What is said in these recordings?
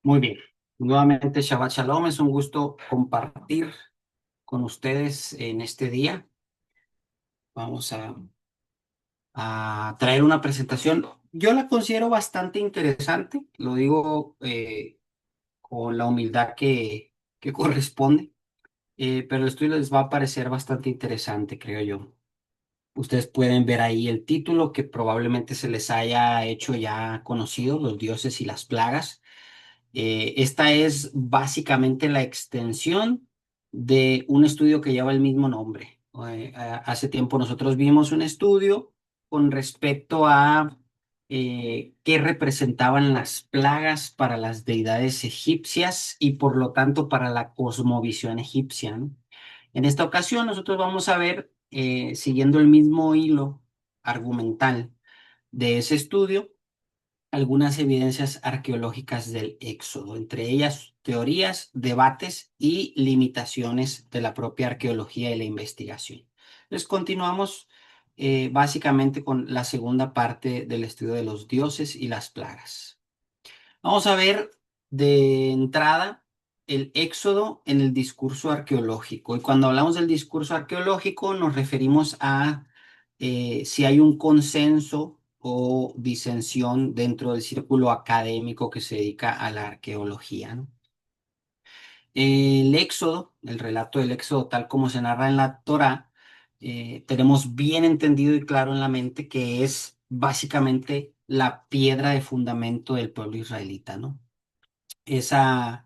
Muy bien. Nuevamente, Shabbat Shalom. Es un gusto compartir con ustedes en este día. Vamos a traer una presentación. Yo la considero bastante interesante, lo digo con la humildad que corresponde, pero el estudio les va a parecer bastante interesante, creo yo. Ustedes pueden ver ahí el título que probablemente se les haya hecho ya conocido, Los dioses y las plagas. Esta es básicamente la extensión de un estudio que lleva el mismo nombre. Hace tiempo nosotros vimos un estudio con respecto a qué representaban las plagas para las deidades egipcias y por lo tanto para la cosmovisión egipcia, ¿no? En esta ocasión nosotros vamos a ver, siguiendo el mismo hilo argumental de ese estudio, algunas evidencias arqueológicas del Éxodo, entre ellas teorías, debates y limitaciones de la propia arqueología y la investigación. Entonces continuamos básicamente con la segunda parte del estudio de los dioses y las plagas. Vamos a ver de entrada el Éxodo en el discurso arqueológico. Y cuando hablamos del discurso arqueológico nos referimos a si hay un consenso o disensión dentro del círculo académico que se dedica a la arqueología, ¿no? El Éxodo, el relato del Éxodo tal como se narra en la Torá, tenemos bien entendido y claro en la mente que es básicamente la piedra de fundamento del pueblo israelita, ¿no? Ese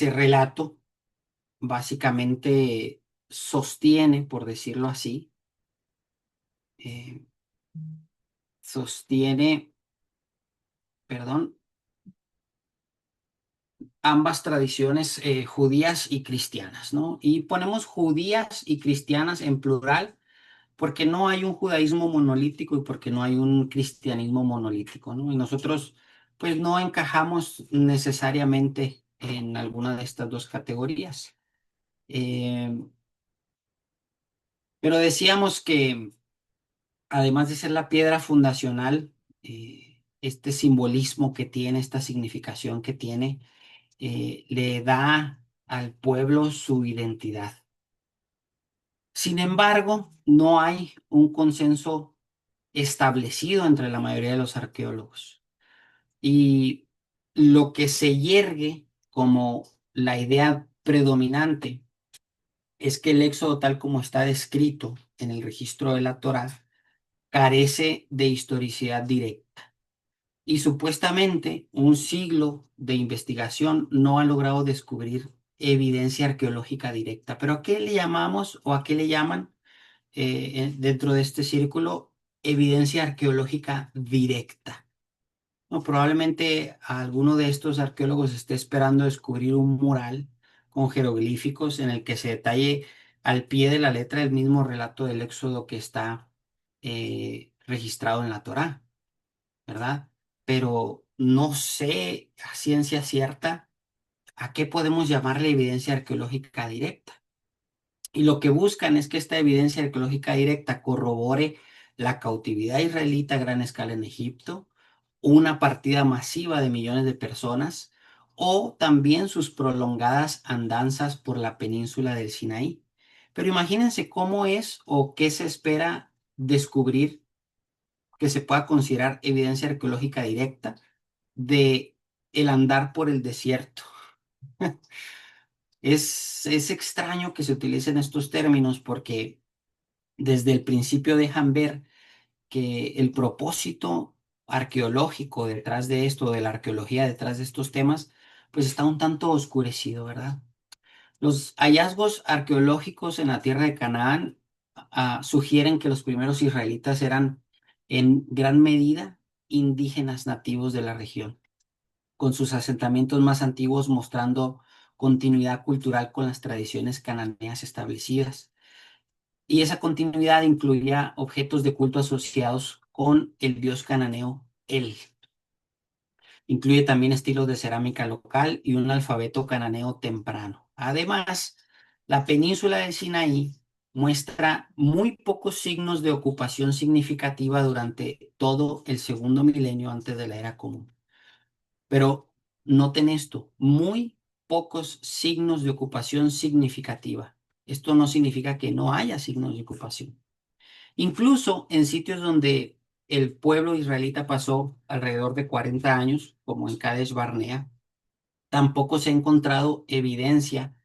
relato básicamente sostiene, por decirlo así, eh, sostiene, perdón, ambas tradiciones judías y cristianas, ¿no? Y ponemos judías y cristianas en plural porque no hay un judaísmo monolítico y porque no hay un cristianismo monolítico, ¿no? Y nosotros, pues, no encajamos necesariamente en alguna de estas dos categorías. Eh, pero decíamos que además de ser la piedra fundacional, este simbolismo que tiene, esta significación que tiene, le da al pueblo su identidad. Sin embargo, no hay un consenso establecido entre la mayoría de los arqueólogos. Y lo que se yergue como la idea predominante es que el éxodo tal como está descrito en el registro de la Torá carece de historicidad directa. Y supuestamente un siglo de investigación no ha logrado descubrir evidencia arqueológica directa. ¿Pero a qué le llamamos o a qué le llaman dentro de este círculo evidencia arqueológica directa? No, probablemente alguno de estos arqueólogos esté esperando descubrir un mural con jeroglíficos en el que se detalle al pie de la letra el mismo relato del Éxodo que está registrado en la Torá, ¿verdad? Pero no sé a ciencia cierta a qué podemos llamarle evidencia arqueológica directa. Y lo que buscan es que esta evidencia arqueológica directa corrobore la cautividad israelita a gran escala en Egipto, una partida masiva de millones de personas o también sus prolongadas andanzas por la península del Sinaí. Pero imagínense cómo es o qué se espera descubrir que se pueda considerar evidencia arqueológica directa de el andar por el desierto. Es extraño que se utilicen estos términos porque desde el principio dejan ver que el propósito arqueológico detrás de esto, de la arqueología detrás de estos temas, pues está un tanto oscurecido, ¿verdad? Los hallazgos arqueológicos en la tierra de Canaán sugieren que los primeros israelitas eran en gran medida indígenas nativos de la región, con sus asentamientos más antiguos mostrando continuidad cultural con las tradiciones cananeas establecidas. Y esa continuidad incluía objetos de culto asociados con el dios cananeo El. Incluye también estilos de cerámica local y un alfabeto cananeo temprano. Además, la península del Sinaí muestra muy pocos signos de ocupación significativa durante todo el segundo milenio antes de la era común. Pero noten esto, muy pocos signos de ocupación significativa. Esto no significa que no haya signos de ocupación. Incluso en sitios donde el pueblo israelita pasó alrededor de 40 años, como en Kadesh Barnea, tampoco se ha encontrado evidencia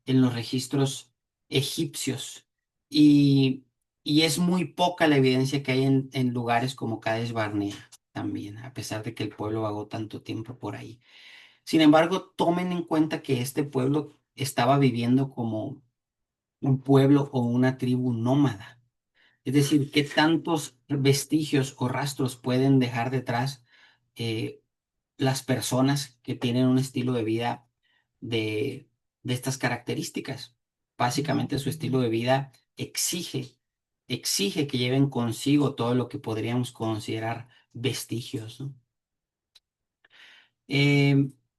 en los registros egipcios y, y es muy poca la evidencia que hay en lugares como Kadesh Barnea también, a pesar de que el pueblo vagó tanto tiempo por ahí. Sin embargo, tomen en cuenta que este pueblo estaba viviendo como un pueblo o una tribu nómada. Es decir, qué tantos vestigios o rastros pueden dejar detrás eh, las personas que tienen un estilo de vida de, de estas características. Básicamente su estilo de vida exige que lleven consigo todo lo que podríamos considerar vestigios, ¿no?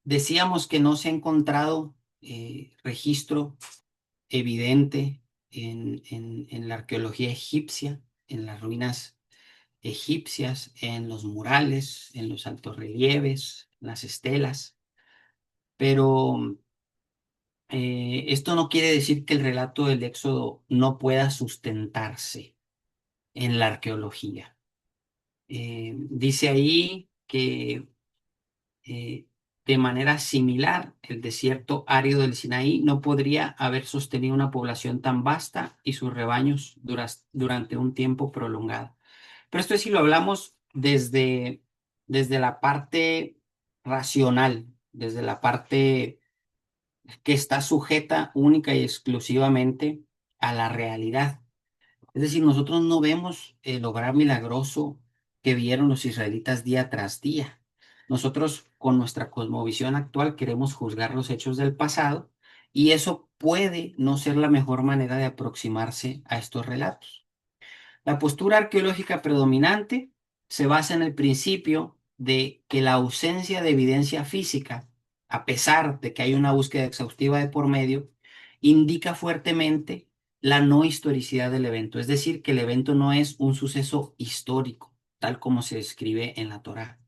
Decíamos que no se ha encontrado registro evidente en la arqueología egipcia, en las ruinas egipcias, en los murales, en los altos relieves, las estelas, pero esto no quiere decir que el relato del Éxodo no pueda sustentarse en la arqueología. Dice ahí que eh, de manera similar, el desierto árido del Sinaí no podría haber sostenido una población tan vasta y sus rebaños durante un tiempo prolongado. Pero esto es si lo hablamos desde la parte racional, desde la parte que está sujeta única y exclusivamente a la realidad. Es decir, nosotros no vemos el obrar milagroso que vieron los israelitas día tras día. Nosotros, con nuestra cosmovisión actual, queremos juzgar los hechos del pasado y eso puede no ser la mejor manera de aproximarse a estos relatos. La postura arqueológica predominante se basa en el principio de que la ausencia de evidencia física, a pesar de que hay una búsqueda exhaustiva de por medio, indica fuertemente la no historicidad del evento, es decir, que el evento no es un suceso histórico, tal como se describe en la Torá.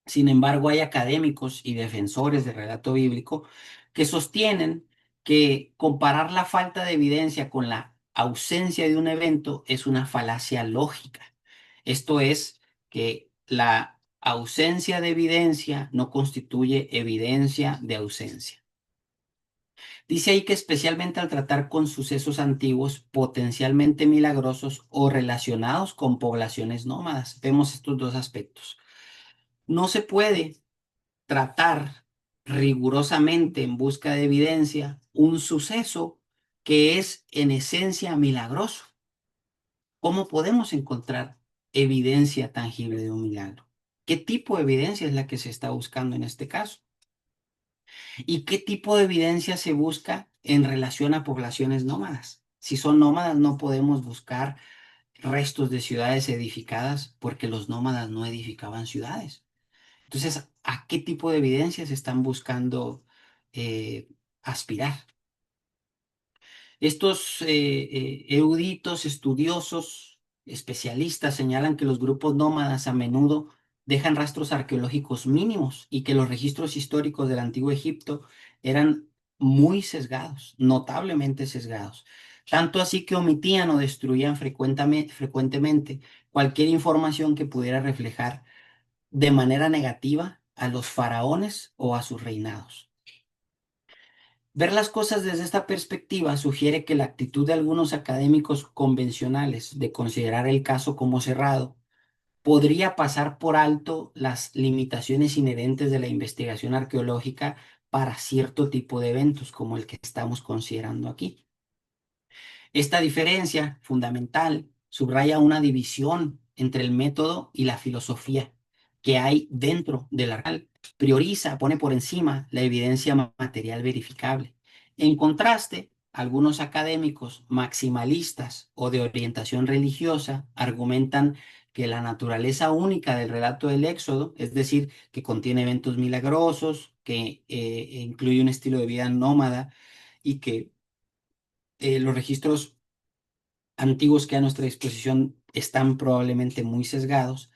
Sin embargo, hay académicos y defensores del relato bíblico que sostienen que comparar la falta de evidencia con la ausencia de un evento es una falacia lógica. Esto es que la ausencia de evidencia no constituye evidencia de ausencia. Dice ahí que especialmente al tratar con sucesos antiguos potencialmente milagrosos o relacionados con poblaciones nómadas, vemos estos dos aspectos. No se puede tratar rigurosamente en busca de evidencia un suceso que es en esencia milagroso. ¿Cómo podemos encontrar evidencia tangible de un milagro? ¿Qué tipo de evidencia es la que se está buscando en este caso? ¿Y qué tipo de evidencia se busca en relación a poblaciones nómadas? Si son nómadas, no podemos buscar restos de ciudades edificadas porque los nómadas no edificaban ciudades. Entonces, ¿a qué tipo de evidencias están buscando aspirar? Estos eruditos, estudiosos, especialistas señalan que los grupos nómadas a menudo dejan rastros arqueológicos mínimos y que los registros históricos del antiguo Egipto eran muy sesgados, notablemente sesgados. Tanto así que omitían o destruían frecuentemente cualquier información que pudiera reflejar de manera negativa a los faraones o a sus reinados. Ver las cosas desde esta perspectiva sugiere que la actitud de algunos académicos convencionales de considerar el caso como cerrado podría pasar por alto las limitaciones inherentes de la investigación arqueológica para cierto tipo de eventos como el que estamos considerando aquí. Esta diferencia fundamental subraya una división entre el método y la filosofía que hay dentro del arcal. Prioriza, pone por encima la evidencia material verificable. En contraste, algunos académicos maximalistas o de orientación religiosa argumentan que la naturaleza única del relato del Éxodo, es decir, que contiene eventos milagrosos, que incluye un estilo de vida nómada y que los registros antiguos que a nuestra disposición están probablemente muy sesgados,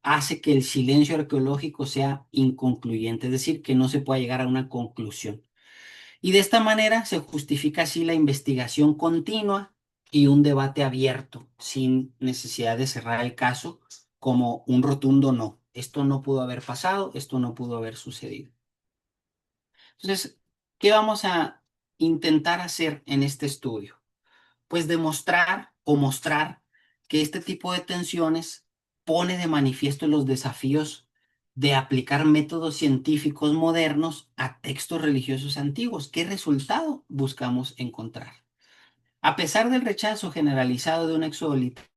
hace que el silencio arqueológico sea inconcluyente, es decir, que no se pueda llegar a una conclusión. Y de esta manera se justifica así la investigación continua y un debate abierto, sin necesidad de cerrar el caso como un rotundo no. Esto no pudo haber pasado, esto no pudo haber sucedido. Entonces, ¿qué vamos a intentar hacer en este estudio? Pues demostrar o mostrar que este tipo de tensiones pone de manifiesto los desafíos de aplicar métodos científicos modernos a textos religiosos antiguos. ¿Qué resultado buscamos encontrar? A pesar del rechazo generalizado de un éxodo literal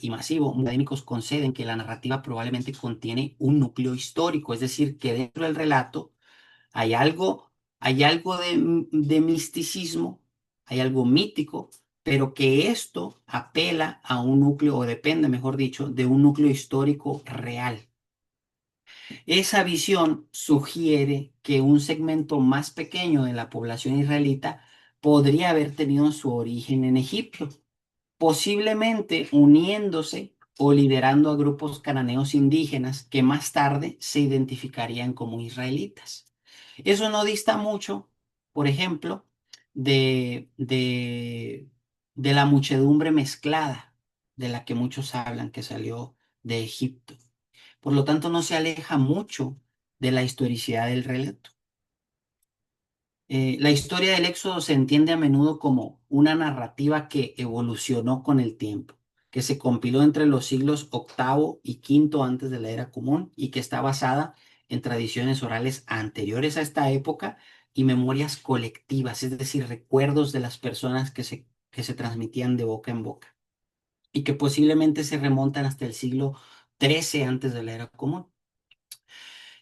y masivo, muchos académicos conceden que la narrativa probablemente contiene un núcleo histórico, es decir, que dentro del relato hay algo, hay algo de misticismo, hay algo mítico, pero que esto apela a un núcleo, o depende, mejor dicho, de un núcleo histórico real. Esa visión sugiere que un segmento más pequeño de la población israelita podría haber tenido su origen en Egipto, posiblemente uniéndose o liderando a grupos cananeos indígenas que más tarde se identificarían como israelitas. Eso no dista mucho, por ejemplo, de, de, de la muchedumbre mezclada de la que muchos hablan que salió de Egipto. Por lo tanto, no se aleja mucho de la historicidad del relato. La historia del Éxodo se entiende a menudo como una narrativa que evolucionó con el tiempo, que se compiló entre los siglos octavo y quinto antes de la era común y que está basada en tradiciones orales anteriores a esta época y memorias colectivas, es decir, recuerdos de las personas que se transmitían de boca en boca y que posiblemente se remontan hasta el siglo XIII antes de la era común.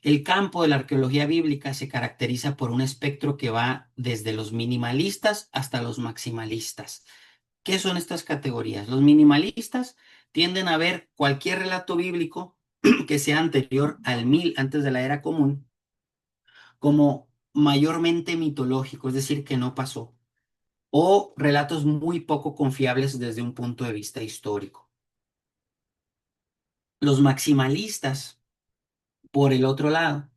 El campo de la arqueología bíblica se caracteriza por un espectro que va desde los minimalistas hasta los maximalistas. ¿Qué son estas categorías? Los minimalistas tienden a ver cualquier relato bíblico que sea anterior al 1000 antes de la era común como mayormente mitológico, es decir, que no pasó, o relatos muy poco confiables desde un punto de vista histórico. Los maximalistas, por el otro lado,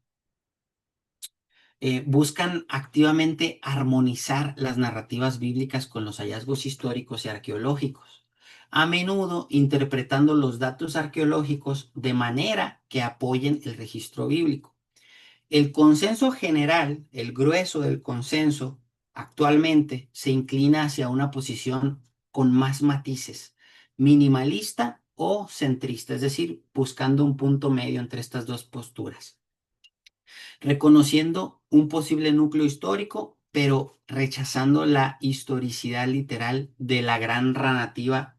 buscan activamente armonizar las narrativas bíblicas con los hallazgos históricos y arqueológicos, a menudo interpretando los datos arqueológicos de manera que apoyen el registro bíblico. El consenso general, el grueso del consenso, actualmente se inclina hacia una posición con más matices, minimalista o centrista, es decir, buscando un punto medio entre estas dos posturas, reconociendo un posible núcleo histórico, pero rechazando la historicidad literal de la gran narrativa,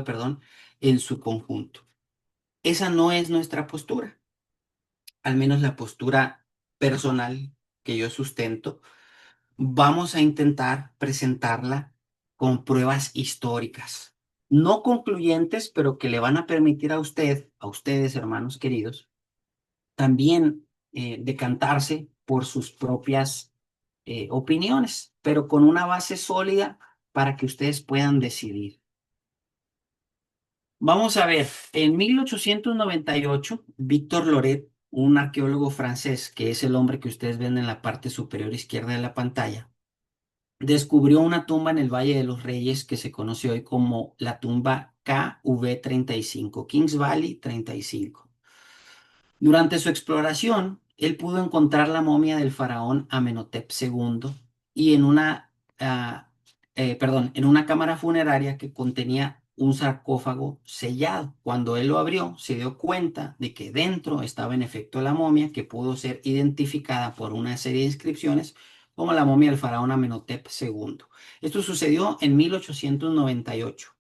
perdón, en su conjunto. Esa no es nuestra postura, al menos la postura personal que yo sustento. Vamos a intentar presentarla con pruebas históricas, no concluyentes, pero que le van a permitir a usted, a ustedes, hermanos queridos, también decantarse por sus propias opiniones, pero con una base sólida para que ustedes puedan decidir. Vamos a ver, en 1898, Victor Loret, un arqueólogo francés, que es el hombre que ustedes ven en la parte superior izquierda de la pantalla, descubrió una tumba en el Valle de los Reyes que se conoce hoy como la tumba KV35, Kings Valley 35. Durante su exploración, él pudo encontrar la momia del faraón Amenhotep II y en una cámara funeraria que contenía un sarcófago sellado. Cuando él lo abrió, se dio cuenta de que dentro estaba en efecto la momia, que pudo ser identificada por una serie de inscripciones como la momia del faraón Amenhotep II. Esto sucedió en 1898.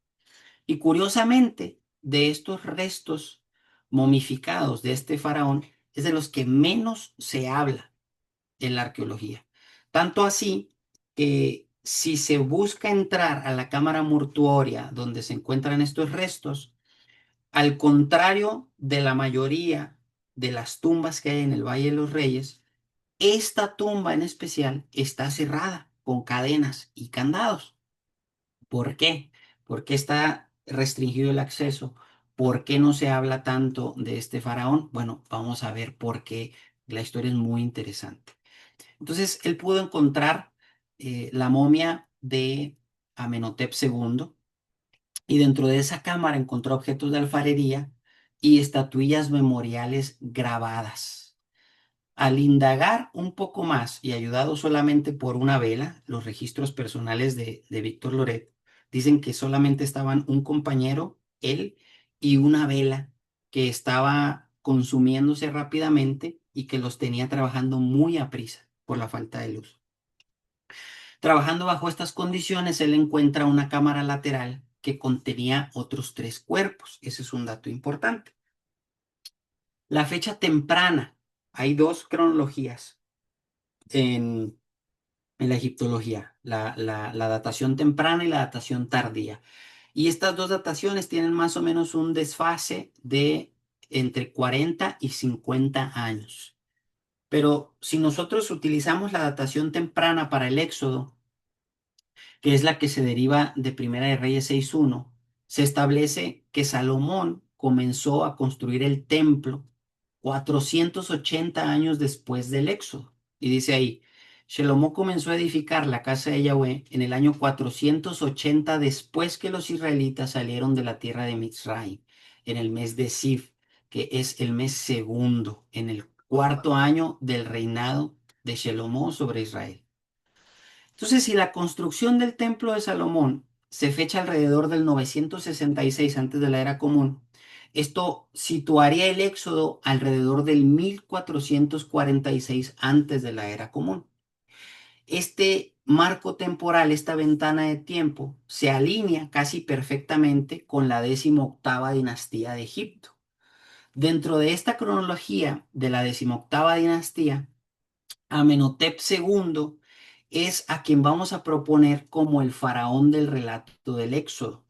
Y curiosamente, de estos restos momificados de este faraón, es de los que menos se habla en la arqueología. Tanto así que si se busca entrar a la cámara mortuoria donde se encuentran estos restos, al contrario de la mayoría de las tumbas que hay en el Valle de los Reyes, esta tumba en especial está cerrada con cadenas y candados. ¿Por qué? Porque está restringido el acceso. ¿Por qué no se habla tanto de este faraón? Bueno, vamos a ver por qué. La historia es muy interesante. Entonces, él pudo encontrar la momia de Amenhotep II y dentro de esa cámara encontró objetos de alfarería y estatuillas memoriales grabadas. Al indagar un poco más y ayudado solamente por una vela, los registros personales de Víctor Loret dicen que solamente estaban un compañero, él y una vela que estaba consumiéndose rápidamente y que los tenía trabajando muy a prisa por la falta de luz. Trabajando bajo estas condiciones, él encuentra una cámara lateral que contenía otros tres cuerpos. Ese es un dato importante. La fecha temprana. Hay dos cronologías en, en la egiptología, la datación temprana y la datación tardía. Y estas dos dataciones tienen más o menos un desfase de entre 40 y 50 años. Pero si nosotros utilizamos la datación temprana para el Éxodo, que es la que se deriva de Primera de Reyes 6:1, se establece que Salomón comenzó a construir el templo 480 años después del Éxodo. Y dice ahí, Salomón comenzó a edificar la casa de Yahweh en el año 480 después que los israelitas salieron de la tierra de Mitzrayim, en el mes de Siv, que es el mes segundo, en el cuarto año del reinado de Salomón sobre Israel. Entonces, si la construcción del templo de Salomón se fecha alrededor del 966 antes de la era común, esto situaría el éxodo alrededor del 1446 antes de la era común. Este marco temporal, esta ventana de tiempo, se alinea casi perfectamente con la 18ª dinastía de Egipto. Dentro de esta cronología de la 18ª dinastía, Amenhotep II es a quien vamos a proponer como el faraón del relato del Éxodo.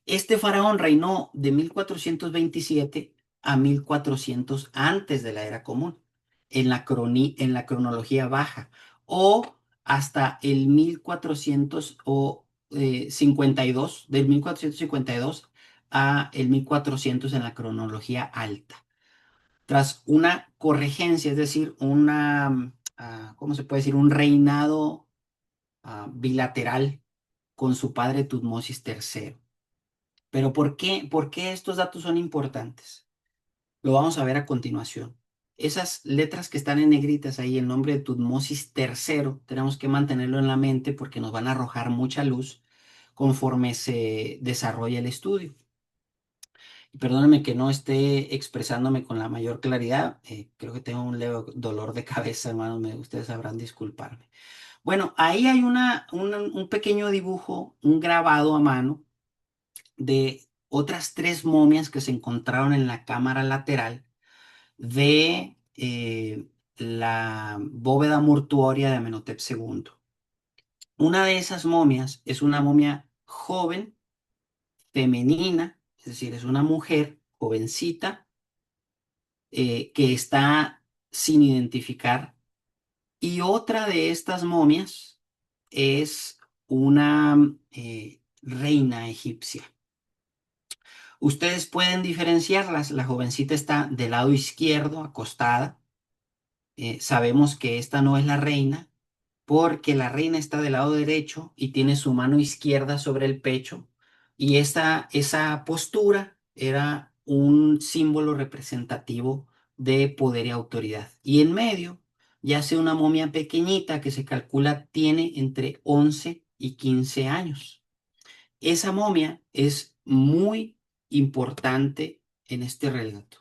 Este faraón reinó de 1427 a 1400 antes de la era común, en la cronología baja, o hasta el 1452, del 1452 a el 1400 en la cronología alta. Tras una corregencia, es decir, ¿cómo se puede decir? Un reinado bilateral con su padre Tutmosis III. Pero ¿por qué estos datos son importantes? Lo vamos a ver a continuación. Esas letras que están en negritas ahí, el nombre de Tutmosis III, tenemos que mantenerlo en la mente porque nos van a arrojar mucha luz conforme se desarrolla el estudio. Y perdónenme que no esté expresándome con la mayor claridad. Creo que tengo un leve dolor de cabeza, hermanos. Ustedes sabrán disculparme. Bueno, ahí hay un pequeño dibujo, un grabado a mano de otras tres momias que se encontraron en la cámara lateral de la bóveda mortuoria de Amenhotep II. Una de esas momias es una momia joven, femenina, es decir, es una mujer jovencita que está sin identificar. Y otra de estas momias es una reina egipcia. Ustedes pueden diferenciarlas. La jovencita está del lado izquierdo, acostada. Sabemos que esta no es la reina porque la reina está del lado derecho y tiene su mano izquierda sobre el pecho. Y esa postura era un símbolo representativo de poder y autoridad. Y en medio yace una momia pequeñita que se calcula tiene entre 11 y 15 años. Esa momia es muy importante en este relato.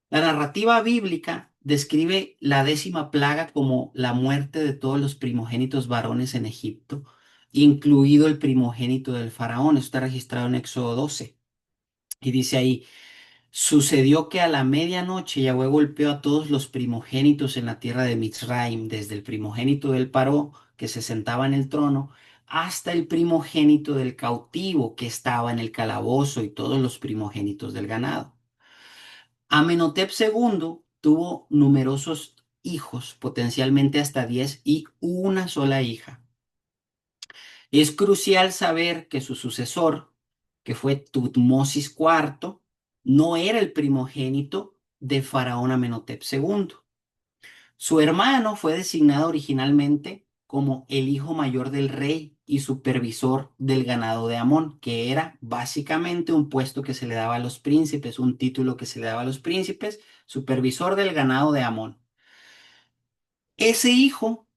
La narrativa bíblica describe la 10ª plaga como la muerte de todos los primogénitos varones en Egipto, incluido el primogénito del faraón. Esto está registrado en Éxodo 12. Y dice ahí, sucedió que a la medianoche Yahweh golpeó a todos los primogénitos en la tierra de Mitzrayim, desde el primogénito del Paró, que se sentaba en el trono, hasta el primogénito del cautivo que estaba en el calabozo y todos los primogénitos del ganado. Amenhotep II tuvo numerosos hijos, potencialmente hasta 10 y una sola hija. Es crucial saber que su sucesor que fue Tutmosis IV, no era el primogénito de Faraón Amenhotep II. Su hermano fue designado originalmente como el hijo mayor del rey y supervisor del ganado de Amón, que era básicamente un puesto que se le daba a los príncipes, un título que se le daba a los príncipes, supervisor del ganado de Amón. Ese hijo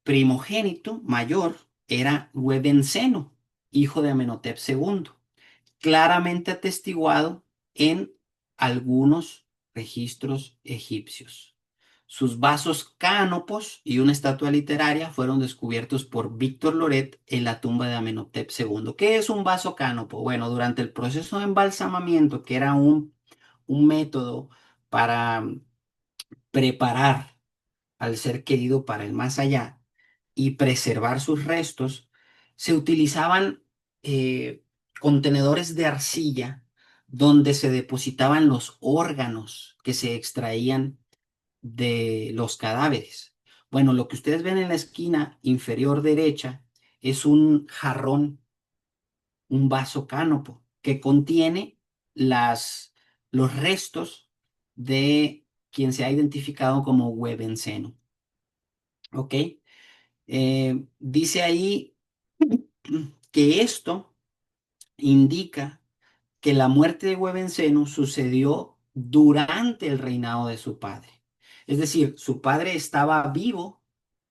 primogénito mayor era Huebenceno, hijo de Amenhotep II, claramente atestiguado en algunos registros egipcios. Sus vasos cánopos y una estatua literaria fueron descubiertos por Víctor Loret en la tumba de Amenhotep II. ¿Qué es un vaso cánopo? Bueno, durante el proceso de embalsamamiento, que era un método para preparar al ser querido para el más allá y preservar sus restos, se utilizaban contenedores de arcilla donde se depositaban los órganos que se extraían de los cadáveres. Bueno, lo que ustedes ven en la esquina inferior derecha es un jarrón, un vaso cánopo que contiene los restos de quien se ha identificado como Huevenceno. ¿Ok? Dice ahí que esto indica que la muerte de Huevenceno sucedió durante el reinado de su padre. Es decir, su padre estaba vivo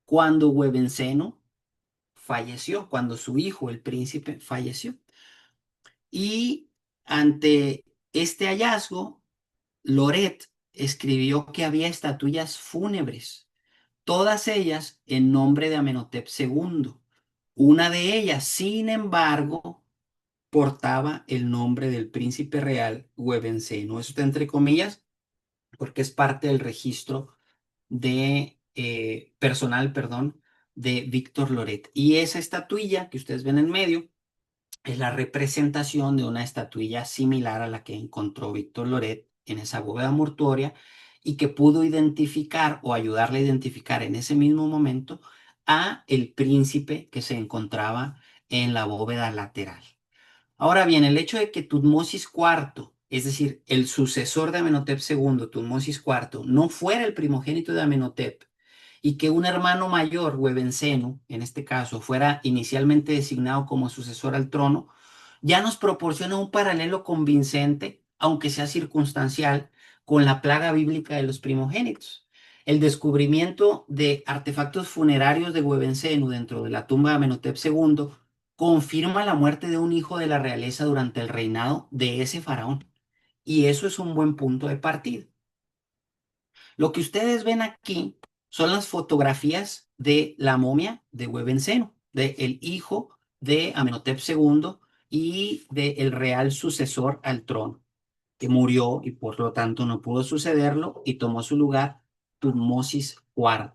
cuando Huevenceno falleció, cuando su hijo, el príncipe, falleció. Y ante este hallazgo, Loret escribió que había estatuillas fúnebres, todas ellas en nombre de Amenhotep II. Una de ellas, sin embargo, portaba el nombre del príncipe real Huevenceno. Eso está entre comillas porque es parte del registro de personal, perdón, de Víctor Loret. Y esa estatuilla que ustedes ven en medio es la representación de una estatuilla similar a la que encontró Víctor Loret en esa bóveda mortuoria y que pudo identificar o ayudarle a identificar en ese mismo momento a el príncipe que se encontraba en la bóveda lateral. Ahora bien, el hecho de que Tutmosis IV, es decir, el sucesor de Amenhotep II, Tutmosis IV, no fuera el primogénito de Amenhotep y que un hermano mayor, Huevenceno, en este caso, fuera inicialmente designado como sucesor al trono, ya nos proporciona un paralelo convincente, aunque sea circunstancial, con la plaga bíblica de los primogénitos. El descubrimiento de artefactos funerarios de Huevenceno dentro de la tumba de Amenhotep II confirma la muerte de un hijo de la realeza durante el reinado de ese faraón. Y eso es un buen punto de partida. Lo que ustedes ven aquí son las fotografías de la momia de Huevenceno, del hijo de Amenhotep II y del real sucesor al trono, que murió y por lo tanto no pudo sucederlo y tomó su lugar Tutmosis IV.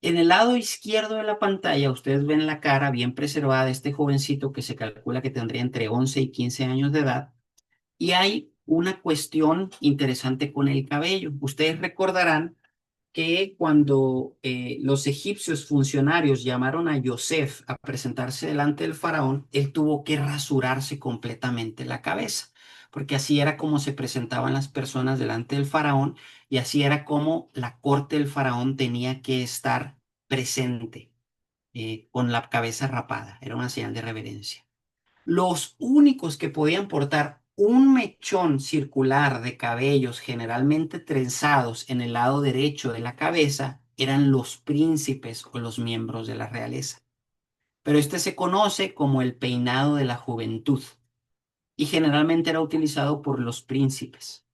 En el lado izquierdo de la pantalla, ustedes ven la cara bien preservada de este jovencito que se calcula que tendría entre 11 y 15 años de edad. Y hay una cuestión interesante con el cabello. Ustedes recordarán que cuando los egipcios funcionarios llamaron a Yosef a presentarse delante del faraón, él tuvo que rasurarse completamente la cabeza, porque así era como se presentaban las personas delante del faraón y así era como la corte del faraón tenía que estar presente con la cabeza rapada. Era una señal de reverencia. Los únicos que podían portar un mechón circular de cabellos generalmente trenzados en el lado derecho de la cabeza eran los príncipes o los miembros de la realeza. Pero este se conoce como el peinado de la juventud y generalmente era utilizado por los príncipes.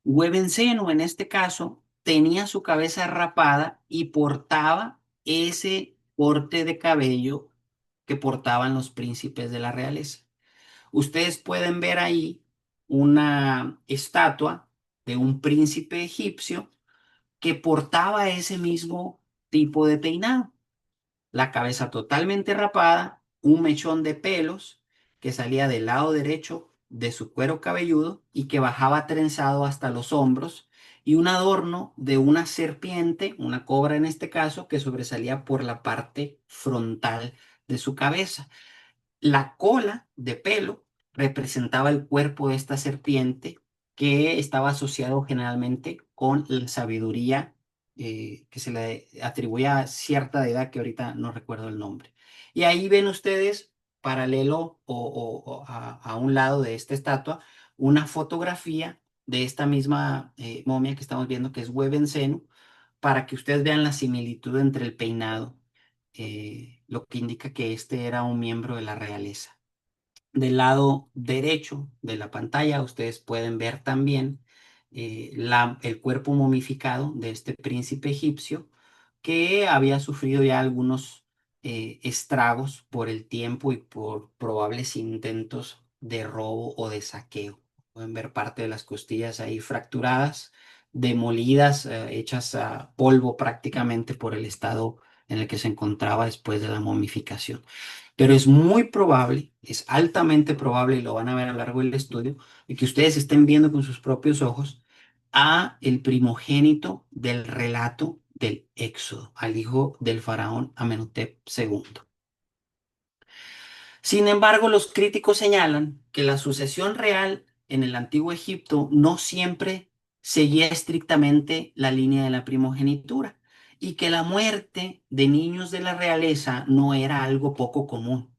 Huevenceno, en este caso, tenía su cabeza rapada y portaba ese corte de cabello que portaban los príncipes de la realeza. Ustedes pueden ver ahí una estatua de un príncipe egipcio que portaba ese mismo tipo de peinado. La cabeza totalmente rapada, un mechón de pelos que salía del lado derecho de su cuero cabelludo y que bajaba trenzado hasta los hombros y un adorno de una serpiente, una cobra en este caso, que sobresalía por la parte frontal de su cabeza. La cola de pelo representaba el cuerpo de esta serpiente que estaba asociado generalmente con la sabiduría que se le atribuía a cierta deidad que ahorita no recuerdo el nombre. Y ahí ven ustedes, paralelo o a un lado de esta estatua, una fotografía de esta misma momia que estamos viendo, que es Webensenu, para que ustedes vean la similitud entre el peinado, lo que indica que este era un miembro de la realeza. Del lado derecho de la pantalla, ustedes pueden ver también el cuerpo momificado de este príncipe egipcio que había sufrido ya algunos estragos por el tiempo y por probables intentos de robo o de saqueo. Pueden ver parte de las costillas ahí fracturadas, demolidas, hechas a polvo prácticamente por el estado en el que se encontraba después de la momificación. Pero es muy probable, es altamente probable, y lo van a ver a lo largo del estudio, y que ustedes estén viendo con sus propios ojos a el primogénito del relato del Éxodo, al hijo del faraón Amenhotep II. Sin embargo, los críticos señalan que la sucesión real en el antiguo Egipto no siempre seguía estrictamente la línea de la primogenitura y que la muerte de niños de la realeza no era algo poco común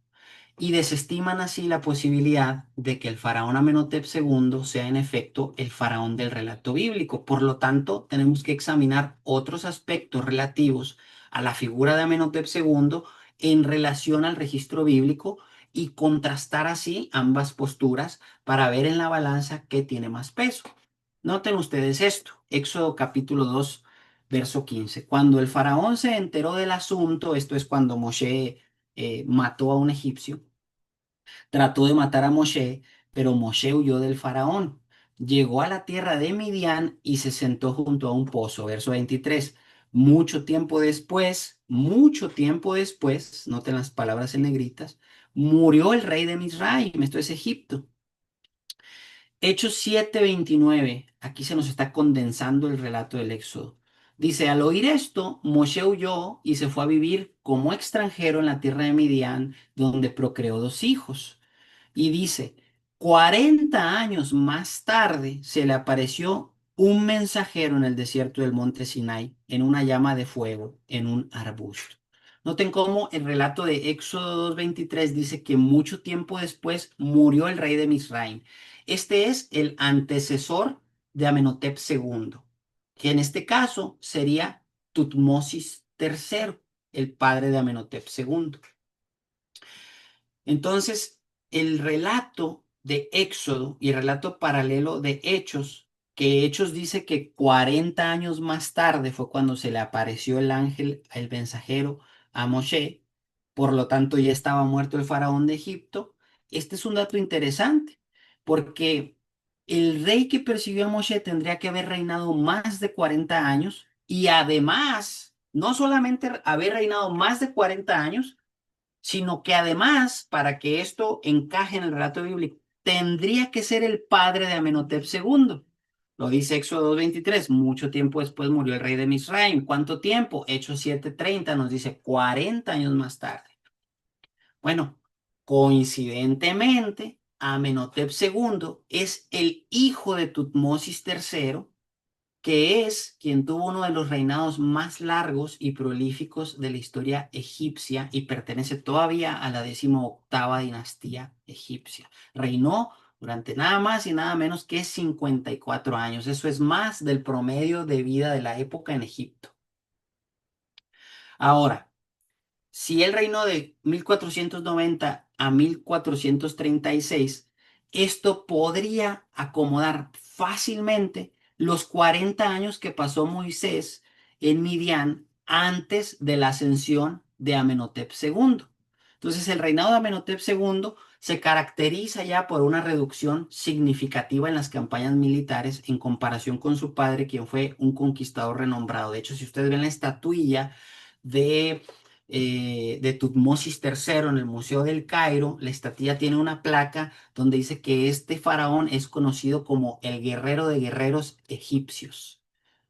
y desestiman así la posibilidad de que el faraón Amenhotep II sea en efecto el faraón del relato bíblico. Por lo tanto, tenemos que examinar otros aspectos relativos a la figura de Amenhotep II en relación al registro bíblico y contrastar así ambas posturas para ver en la balanza qué tiene más peso. Noten ustedes esto, Éxodo capítulo 2, verso 15. Cuando el faraón se enteró del asunto, esto es cuando Moshe mató a un egipcio, trató de matar a Moshe, pero Moshe huyó del faraón. Llegó a la tierra de Midian y se sentó junto a un pozo. Verso 23. Mucho tiempo después, noten las palabras en negritas, murió el rey de Misraim, esto es Egipto. Hechos 7:29, aquí se nos está condensando el relato del Éxodo. Dice, al oír esto, Moshe huyó y se fue a vivir como extranjero en la tierra de Midian, donde procreó dos hijos. Y dice, 40 años más tarde se le apareció un mensajero en el desierto del monte Sinai, en una llama de fuego, en un arbusto. Noten cómo el relato de Éxodo 2:23 dice que mucho tiempo después murió el rey de Misraim. Este es el antecesor de Amenhotep II, que en este caso sería Tutmosis III, el padre de Amenhotep II. Entonces, el relato de Éxodo y el relato paralelo de Hechos, que Hechos dice que 40 años más tarde fue cuando se le apareció el ángel, el mensajero a Moshe, por lo tanto ya estaba muerto el faraón de Egipto. Este es un dato interesante, porque el rey que persiguió a Moshe tendría que haber reinado más de 40 años y además, no solamente haber reinado más de 40 años, sino que además, para que esto encaje en el relato bíblico, tendría que ser el padre de Amenhotep II. Lo dice Éxodo 2:23, mucho tiempo después murió el rey de Misraim. ¿Cuánto tiempo? Hechos 7:30 nos dice 40 años más tarde. Bueno, coincidentemente, Amenhotep II es el hijo de Tutmosis III, que es quien tuvo uno de los reinados más largos y prolíficos de la historia egipcia y pertenece todavía a la 18ª dinastía egipcia. Reinó durante nada más y nada menos que 54 años. Eso es más del promedio de vida de la época en Egipto. Ahora, si él reinó de 1490 a 1436, esto podría acomodar fácilmente los 40 años que pasó Moisés en Midian antes de la ascensión de Amenhotep II. Entonces, el reinado de Amenhotep II se caracteriza ya por una reducción significativa en las campañas militares en comparación con su padre, quien fue un conquistador renombrado. De hecho, si ustedes ven la estatuilla de Tutmosis III en el Museo del Cairo, la estatua tiene una placa donde dice que este faraón es conocido como el guerrero de guerreros egipcios,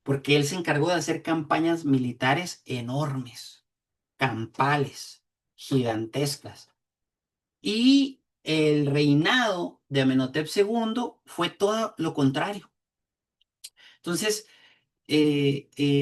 porque él se encargó de hacer campañas militares enormes, campales, gigantescas. Y el reinado de Amenhotep II fue todo lo contrario. Entonces,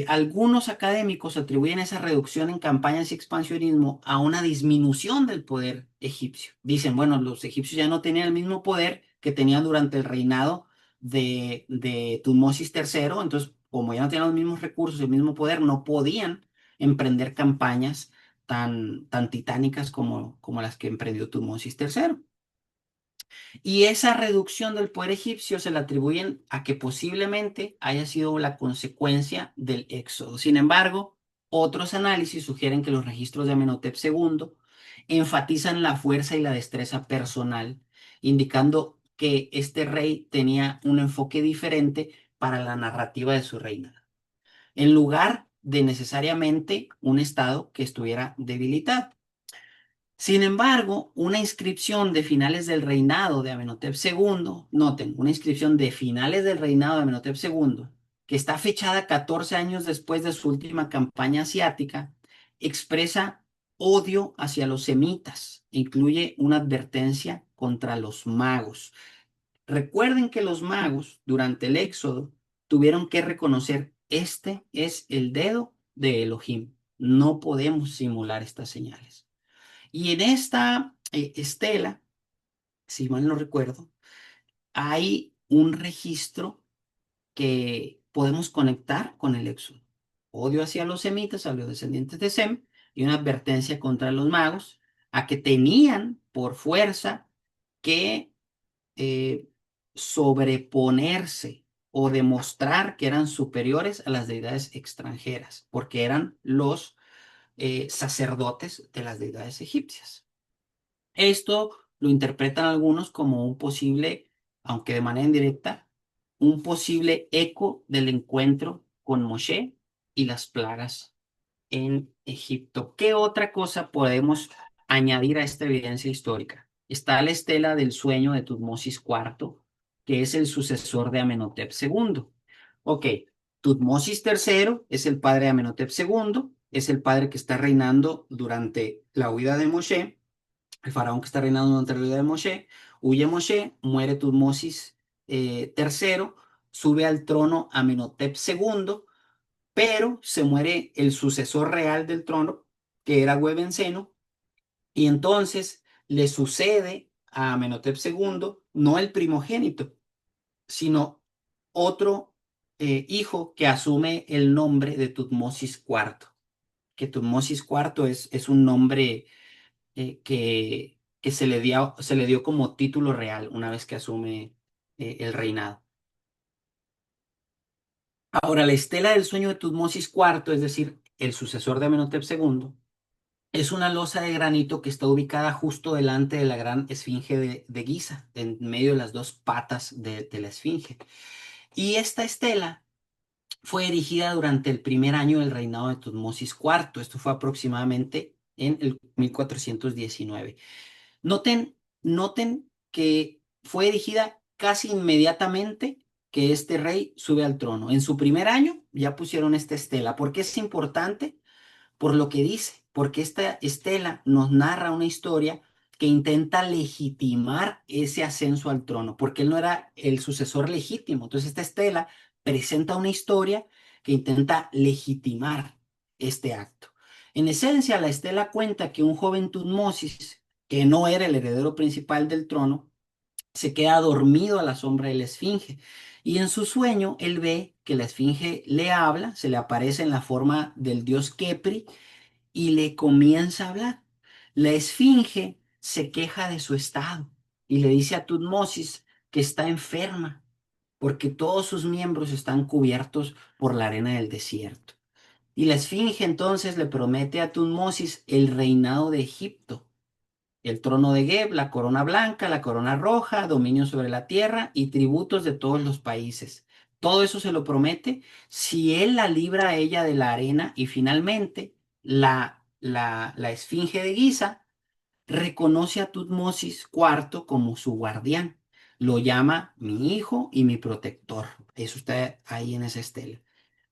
algunos académicos atribuyen esa reducción en campañas y expansionismo a una disminución del poder egipcio. Dicen, bueno, los egipcios ya no tenían el mismo poder que tenían durante el reinado de Tutmosis III, entonces, como ya no tenían los mismos recursos, el mismo poder, no podían emprender campañas tan titánicas como las que emprendió Tutmosis III. Y esa reducción del poder egipcio se la atribuyen a que posiblemente haya sido la consecuencia del éxodo. Sin embargo, otros análisis sugieren que los registros de Amenhotep II enfatizan la fuerza y la destreza personal, indicando que este rey tenía un enfoque diferente para la narrativa de su reina, en lugar de necesariamente un estado que estuviera debilitado. Sin embargo, una inscripción de finales del reinado de Amenhotep II, noten, una inscripción de finales del reinado de Amenhotep II, que está fechada 14 años después de su última campaña asiática, expresa odio hacia los semitas, incluye una advertencia contra los magos. Recuerden que los magos, durante el Éxodo, tuvieron que reconocer, este es el dedo de Elohim. No podemos simular estas señales. Y en esta estela, si mal no recuerdo, hay un registro que podemos conectar con el Éxodo. Odio hacia los semitas, a los descendientes de Sem, y una advertencia contra los magos a que tenían por fuerza que eh, sobreponerse o demostrar que eran superiores a las deidades extranjeras, porque eran los sacerdotes de las deidades egipcias. Esto lo interpretan algunos como un posible, aunque de manera indirecta, un posible eco del encuentro con Moshe y las plagas en Egipto. ¿Qué otra cosa podemos añadir a esta evidencia histórica? Está la estela del sueño de Tutmosis IV, que es el sucesor de Amenhotep II. Ok, Tutmosis III es el padre de Amenhotep II, es el padre que está reinando durante la huida de Moshe, el faraón que está reinando durante la huida de Moshe. Huye Moshe, muere Tutmosis III, sube al trono Amenhotep II, pero se muere el sucesor real del trono, que era Huevenceno, y entonces le sucede a Amenhotep II, no el primogénito, sino otro hijo que asume el nombre de Tutmosis IV, que Tutmosis IV es un nombre que se le dio como título real una vez que asume el reinado. Ahora, la estela del sueño de Tutmosis IV, es decir, el sucesor de Amenhotep II, es una losa de granito que está ubicada justo delante de la gran esfinge de Giza, en medio de las dos patas de la esfinge. Y esta estela fue erigida durante el primer año del reinado de Tutmosis IV. Esto fue aproximadamente en el 1419. Noten que fue erigida casi inmediatamente que este rey sube al trono. En su primer año ya pusieron esta estela. ¿Por qué es importante? Por lo que dice, porque esta estela nos narra una historia que intenta legitimar ese ascenso al trono, porque él no era el sucesor legítimo. Entonces esta estela presenta una historia que intenta legitimar este acto. En esencia, la estela cuenta que un joven Tutmosis, que no era el heredero principal del trono, se queda dormido a la sombra de la esfinge. Y en su sueño él ve que la esfinge le habla, se le aparece en la forma del dios Kepri y le comienza a hablar. La esfinge se queja de su estado y le dice a Tutmosis que está enferma porque todos sus miembros están cubiertos por la arena del desierto. Y la esfinge entonces le promete a Tutmosis el reinado de Egipto, el trono de Geb, la corona blanca, la corona roja, dominio sobre la tierra y tributos de todos los países. Todo eso se lo promete si él la libra a ella de la arena y finalmente la esfinge de Giza reconoce a Tutmosis IV como su guardián. Lo llama mi hijo y mi protector. Eso está ahí en esa estela,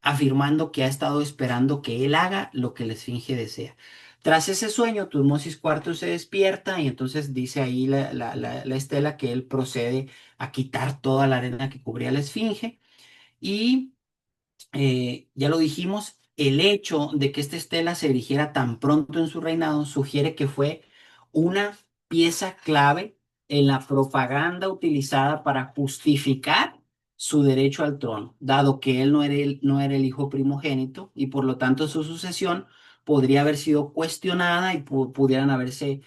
afirmando que ha estado esperando que él haga lo que la esfinge desea. Tras ese sueño, Tutmosis IV se despierta y entonces dice ahí la estela que él procede a quitar toda la arena que cubría la esfinge y ya lo dijimos, el hecho de que esta estela se erigiera tan pronto en su reinado sugiere que fue una pieza clave en la propaganda utilizada para justificar su derecho al trono, dado que él no era el hijo primogénito y por lo tanto su sucesión podría haber sido cuestionada y pudieran haberse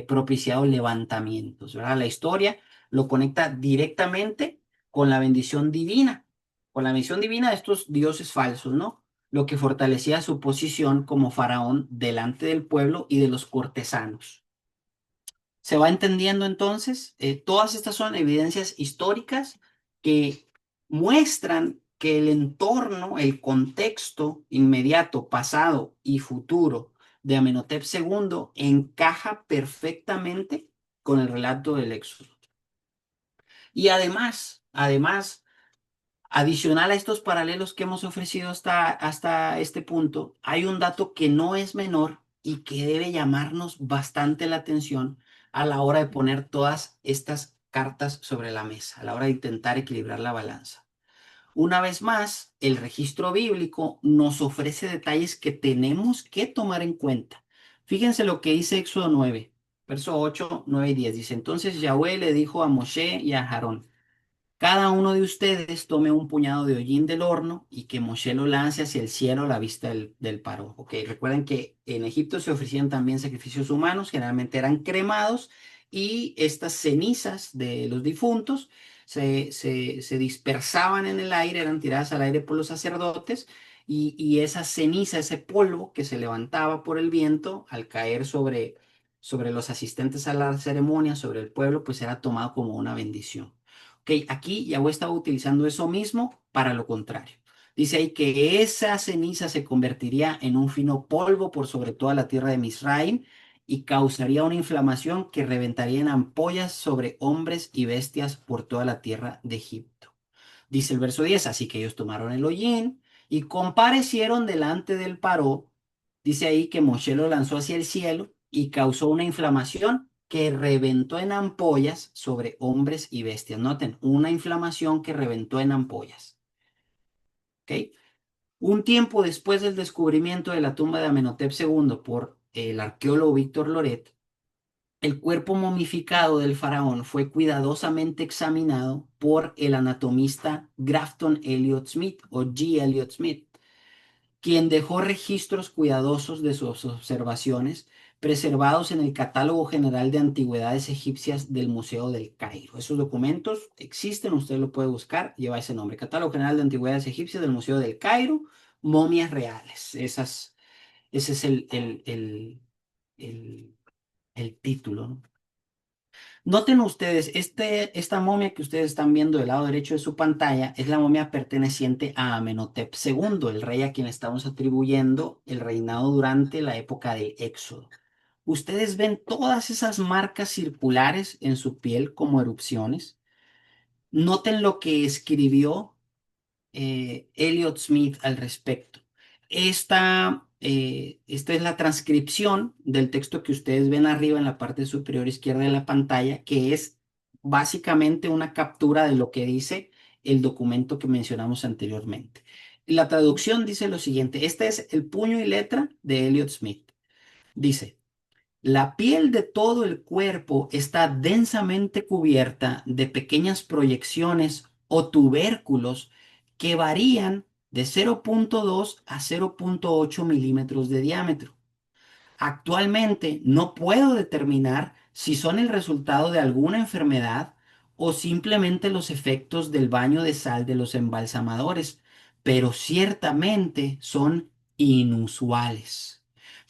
propiciado levantamientos, ¿verdad? La historia lo conecta directamente con la bendición divina, con la misión divina de estos dioses falsos, ¿no? Lo que fortalecía su posición como faraón delante del pueblo y de los cortesanos. ¿Se va entendiendo entonces? Todas estas son evidencias históricas que muestran que el entorno, el contexto inmediato, pasado y futuro de Amenhotep II encaja perfectamente con el relato del Éxodo. Y además, adicional a estos paralelos que hemos ofrecido hasta este punto, hay un dato que no es menor y que debe llamarnos bastante la atención a la hora de poner todas estas cartas sobre la mesa, a la hora de intentar equilibrar la balanza. Una vez más, el registro bíblico nos ofrece detalles que tenemos que tomar en cuenta. Fíjense lo que dice Éxodo 9, verso 8, 9 y 10. Dice, entonces Yahweh le dijo a Moshe y a Aarón, cada uno de ustedes tome un puñado de hollín del horno y que Moshe lo lance hacia el cielo a la vista del paro. Ok, recuerden que en Egipto se ofrecían también sacrificios humanos, generalmente eran cremados y estas cenizas de los difuntos se dispersaban en el aire, eran tiradas al aire por los sacerdotes y esa ceniza, ese polvo que se levantaba por el viento al caer sobre los asistentes a la ceremonia, sobre el pueblo, pues era tomado como una bendición. Ok, aquí Yahweh estaba utilizando eso mismo para lo contrario. Dice ahí que esa ceniza se convertiría en un fino polvo por sobre toda la tierra de Misraim y causaría una inflamación que reventaría en ampollas sobre hombres y bestias por toda la tierra de Egipto. Dice el verso 10, así que ellos tomaron el hollín y comparecieron delante del Paró. Dice ahí que Moshe lo lanzó hacia el cielo y causó una inflamación que reventó en ampollas sobre hombres y bestias. Noten, una inflamación que reventó en ampollas. ¿Ok? Un tiempo después del descubrimiento de la tumba de Amenhotep II por el arqueólogo Víctor Loret, el cuerpo momificado del faraón fue cuidadosamente examinado por el anatomista Grafton Elliot Smith o G. Elliot Smith, quien dejó registros cuidadosos de sus observaciones preservados en el Catálogo General de Antigüedades Egipcias del Museo del Cairo. Esos documentos existen, usted lo puede buscar, lleva ese nombre, Catálogo General de Antigüedades Egipcias del Museo del Cairo, momias reales. Ese es el, el título, ¿no? Noten ustedes, esta momia que ustedes están viendo del lado derecho de su pantalla es la momia perteneciente a Amenhotep II, el rey a quien le estamos atribuyendo el reinado durante la época del Éxodo. Ustedes ven todas esas marcas circulares en su piel como erupciones. Noten lo que escribió Elliot Smith al respecto. Esta es la transcripción del texto que ustedes ven arriba en la parte superior izquierda de la pantalla, que es básicamente una captura de lo que dice el documento que mencionamos anteriormente. La traducción dice lo siguiente, este es el puño y letra de Elliot Smith. Dice, la piel de todo el cuerpo está densamente cubierta de pequeñas proyecciones o tubérculos que varían de 0,2 a 0,8 milímetros de diámetro. Actualmente no puedo determinar si son el resultado de alguna enfermedad o simplemente los efectos del baño de sal de los embalsamadores, pero ciertamente son inusuales.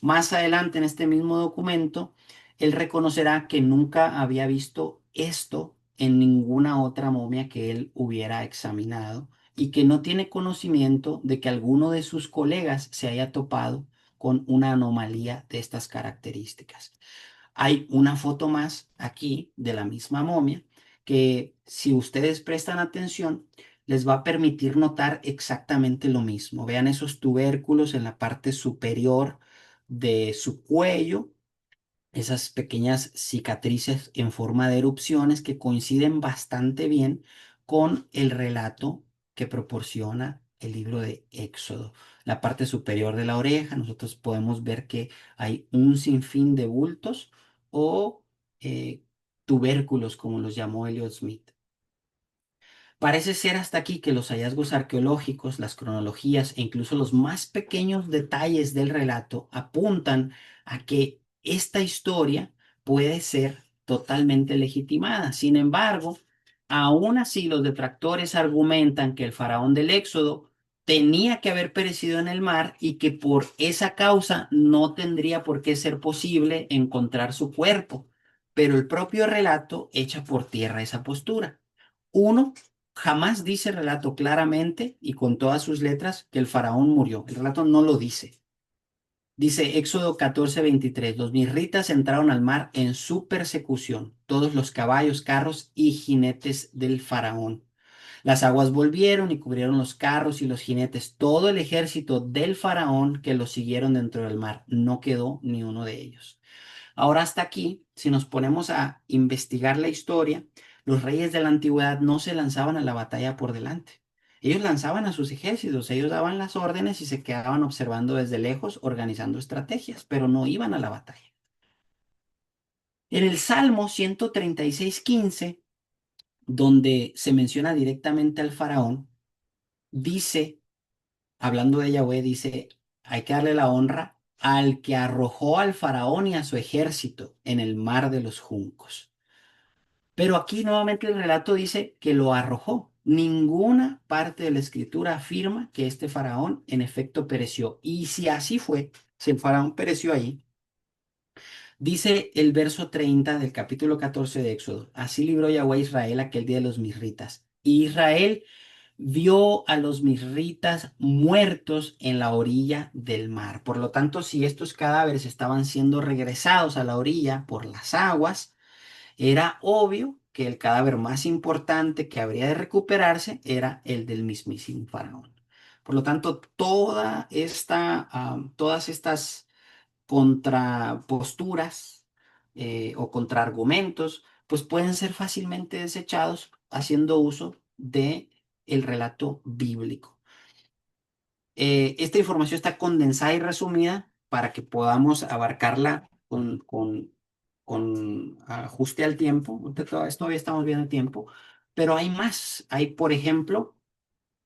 Más adelante en este mismo documento, él reconocerá que nunca había visto esto en ninguna otra momia que él hubiera examinado y que no tiene conocimiento de que alguno de sus colegas se haya topado con una anomalía de estas características. Hay una foto más aquí de la misma momia que si ustedes prestan atención les va a permitir notar exactamente lo mismo. Vean esos tubérculos en la parte superior de su cuello, esas pequeñas cicatrices en forma de erupciones que coinciden bastante bien con el relato que proporciona el libro de Éxodo. La parte superior de la oreja, nosotros podemos ver que hay un sinfín de bultos o tubérculos, como los llamó Elliot Smith. Parece ser hasta aquí que los hallazgos arqueológicos, las cronologías e incluso los más pequeños detalles del relato apuntan a que esta historia puede ser totalmente legitimada. Sin embargo, aún así los detractores argumentan que el faraón del Éxodo tenía que haber perecido en el mar y que por esa causa no tendría por qué ser posible encontrar su cuerpo. Pero el propio relato echa por tierra esa postura. Uno, jamás dice el relato claramente y con todas sus letras que el faraón murió. El relato no lo dice. Dice Éxodo 14:23, los mirritas entraron al mar en su persecución, todos los caballos, carros y jinetes del faraón. Las aguas volvieron y cubrieron los carros y los jinetes, todo el ejército del faraón que los siguieron dentro del mar. No quedó ni uno de ellos. Ahora hasta aquí, si nos ponemos a investigar la historia, los reyes de la antigüedad no se lanzaban a la batalla por delante. Ellos lanzaban a sus ejércitos, ellos daban las órdenes y se quedaban observando desde lejos, organizando estrategias, pero no iban a la batalla. En el Salmo 136:15, donde se menciona directamente al faraón, dice, hablando de Yahweh, dice, hay que darle la honra al que arrojó al faraón y a su ejército en el mar de los juncos. Pero aquí nuevamente el relato dice que lo arrojó. Ninguna parte de la escritura afirma que este faraón en efecto pereció. Y si así fue, si el faraón pereció ahí, dice el verso 30 del capítulo 14 de Éxodo, así libró Yahweh a Israel aquel día de los Misritas. Y Israel vio a los Misritas muertos en la orilla del mar. Por lo tanto, si estos cadáveres estaban siendo regresados a la orilla por las aguas, era obvio que el cadáver más importante que habría de recuperarse era el del mismísimo faraón. Por lo tanto, todas estas contraposturas o contraargumentos, pues pueden ser fácilmente desechados haciendo uso de el relato bíblico. Esta información está condensada y resumida para que podamos abarcarla con ajuste al tiempo. Ahorita todavía estamos viendo el tiempo, pero hay más. Hay, por ejemplo,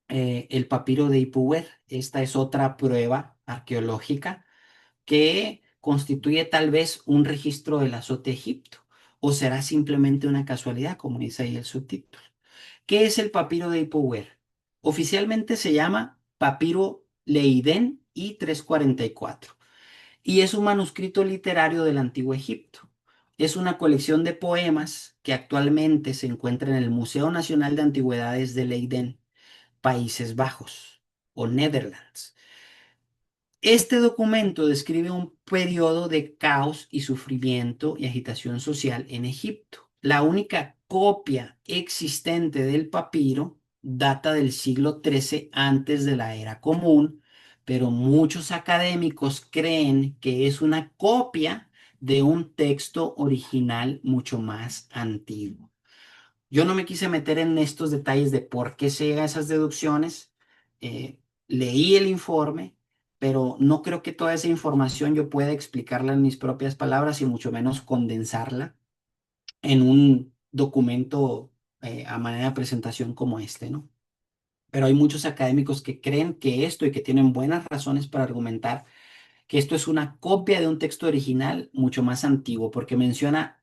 el papiro de Ipuwer. Esta es otra prueba arqueológica que constituye tal vez un registro del azote de Egipto, o será simplemente una casualidad, como dice ahí el subtítulo. ¿Qué es el papiro de Ipuwer? Oficialmente se llama Papiro Leiden I-344 y es un manuscrito literario del Antiguo Egipto. Es una colección de poemas que actualmente se encuentra en el Museo Nacional de Antigüedades de Leiden, Países Bajos o Netherlands. Este documento describe un periodo de caos y sufrimiento y agitación social en Egipto. La única copia existente del papiro data del siglo XIII antes de la era común, pero muchos académicos creen que es una copia de un texto original mucho más antiguo. Yo no me quise meter en estos detalles de por qué se llega a esas deducciones. Leí el informe, pero no creo que toda esa información yo pueda explicarla en mis propias palabras y mucho menos condensarla en un documento a manera de presentación como este, ¿no? Pero hay muchos académicos que creen que esto y que tienen buenas razones para argumentar que esto es una copia de un texto original mucho más antiguo, porque menciona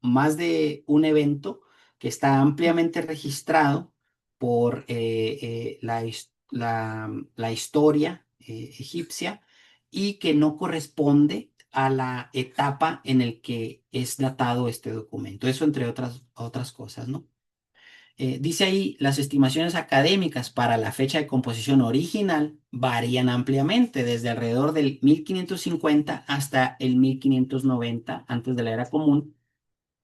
más de un evento que está ampliamente registrado por la historia egipcia y que no corresponde a la etapa en el que es datado este documento. Eso entre otras cosas, ¿no? Dice ahí, las estimaciones académicas para la fecha de composición original varían ampliamente, desde alrededor del 1550 hasta el 1590 antes de la era común,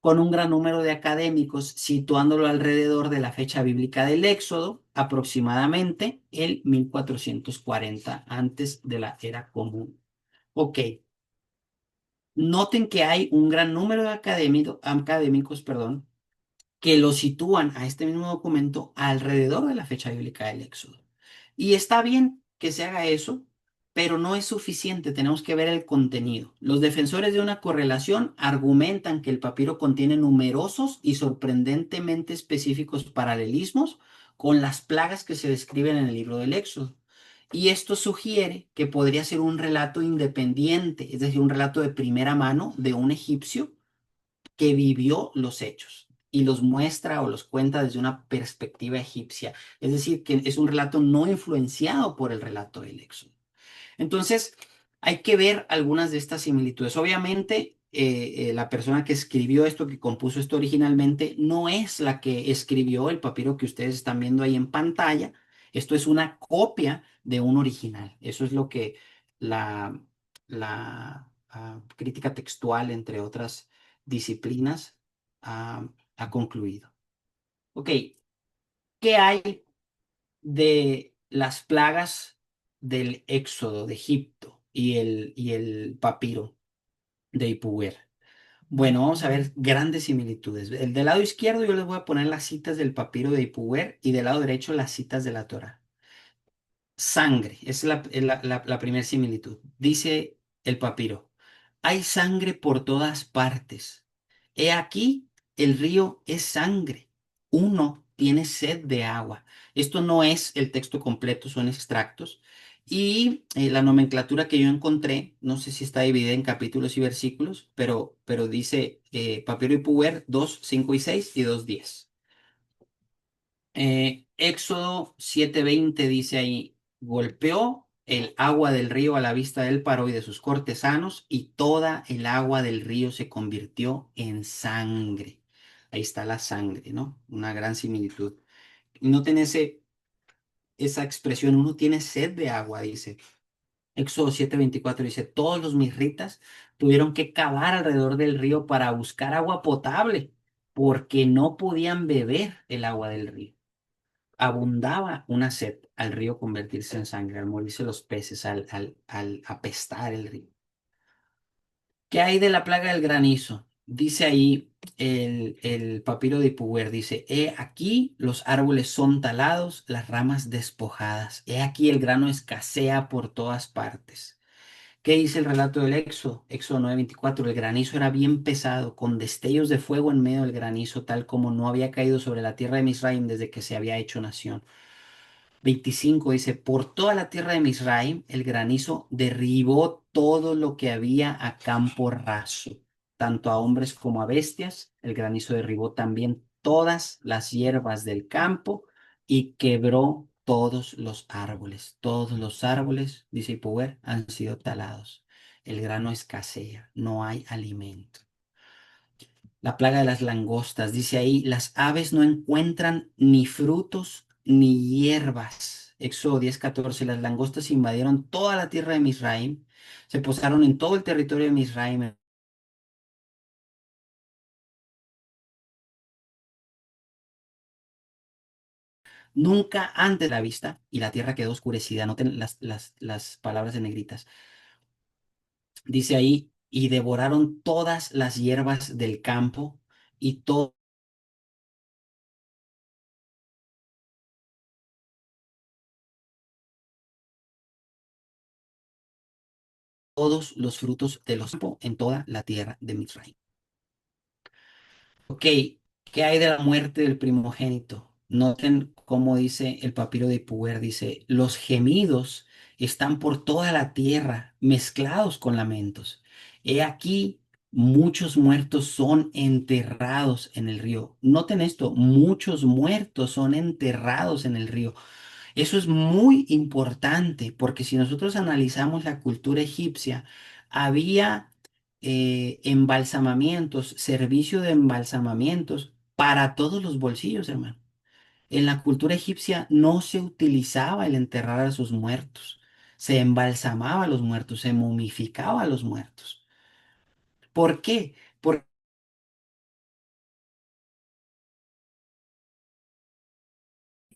con un gran número de académicos situándolo alrededor de la fecha bíblica del Éxodo, aproximadamente el 1440 antes de la era común. Ok, noten que hay un gran número de académicos, perdón, que lo sitúan a este mismo documento alrededor de la fecha bíblica del Éxodo. Y está bien que se haga eso, pero no es suficiente, tenemos que ver el contenido. Los defensores de una correlación argumentan que el papiro contiene numerosos y sorprendentemente específicos paralelismos con las plagas que se describen en el libro del Éxodo. Y esto sugiere que podría ser un relato independiente, es decir, un relato de primera mano de un egipcio que vivió los hechos y los muestra o los cuenta desde una perspectiva egipcia. Es decir, que es un relato no influenciado por el relato del Éxodo. Entonces, hay que ver algunas de estas similitudes. Obviamente, la persona que escribió esto, que compuso esto originalmente, no es la que escribió el papiro que ustedes están viendo ahí en pantalla. Esto es una copia de un original. Eso es lo que la crítica textual, entre otras disciplinas, ha concluido. Ok, ¿qué hay de las plagas del éxodo de Egipto y el papiro de Ipuwer? Bueno, vamos a ver grandes similitudes. El del lado izquierdo yo les voy a poner las citas del papiro de Ipuwer y del lado derecho las citas de la Torá. Sangre, esa es la primera similitud. Dice el papiro, hay sangre por todas partes. He aquí, el río es sangre. Uno tiene sed de agua. Esto no es el texto completo, son extractos. Y la nomenclatura que yo encontré, no sé si está dividida en capítulos y versículos, pero dice papiro y puer 2 5 y 6 y 2 10. Éxodo 7:20 dice ahí, golpeó el agua del río a la vista del paro y de sus cortesanos, y toda el agua del río se convirtió en sangre. Ahí está la sangre, ¿no? Una gran similitud. Y noten esa expresión, uno tiene sed de agua, dice. Éxodo 7:24 dice, todos los misritas tuvieron que cavar alrededor del río para buscar agua potable, porque no podían beber el agua del río. Abundaba una sed al río convertirse en sangre, al morirse los peces, al apestar el río. ¿Qué hay de la plaga del granizo? Dice ahí el papiro de Ipuwer, dice, he aquí los árboles son talados, las ramas despojadas, he aquí el grano escasea por todas partes. ¿Qué dice el relato del Éxodo? Éxodo 9:24, el granizo era bien pesado, con destellos de fuego en medio del granizo, tal como no había caído sobre la tierra de Misraim desde que se había hecho nación. 25 dice, por toda la tierra de Misraim el granizo derribó todo lo que había a campo raso, tanto a hombres como a bestias. El granizo derribó también todas las hierbas del campo y quebró todos los árboles. Todos los árboles, dice Ipuwer, han sido talados. El grano escasea, no hay alimento. La plaga de las langostas, dice ahí, las aves no encuentran ni frutos ni hierbas. Éxodo 10:14, las langostas invadieron toda la tierra de Misraim, se posaron en todo el territorio de Misraim. Nunca antes de la vista, y la tierra quedó oscurecida. Noten las palabras en negritas. Dice ahí, y devoraron todas las hierbas del campo y todos los frutos de los campos en toda la tierra de Misraim. Ok, ¿qué hay de la muerte del primogénito? Noten cómo dice el papiro de Puer, dice, los gemidos están por toda la tierra, mezclados con lamentos. He aquí, muchos muertos son enterrados en el río. Noten esto, muchos muertos son enterrados en el río. Eso es muy importante porque si nosotros analizamos la cultura egipcia, había embalsamamientos, servicio de embalsamamientos para todos los bolsillos, hermano. En la cultura egipcia no se utilizaba el enterrar a sus muertos, se embalsamaba a los muertos, se momificaba a los muertos. ¿Por qué? Porque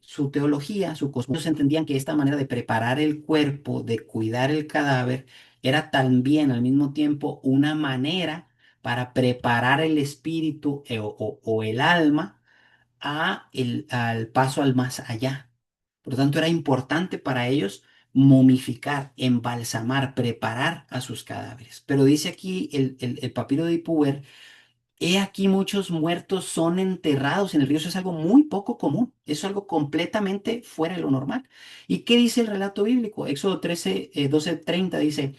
su teología, su cosmos, entendían que esta manera de preparar el cuerpo, de cuidar el cadáver, era también al mismo tiempo una manera para preparar el espíritu o el alma al paso al más allá. Por lo tanto, era importante para ellos momificar, embalsamar, preparar a sus cadáveres. Pero dice aquí el papiro de Ipuwer, he aquí muchos muertos son enterrados en el río. Eso es algo muy poco común. Eso es algo completamente fuera de lo normal. ¿Y qué dice el relato bíblico? Éxodo 13, 12:30 dice,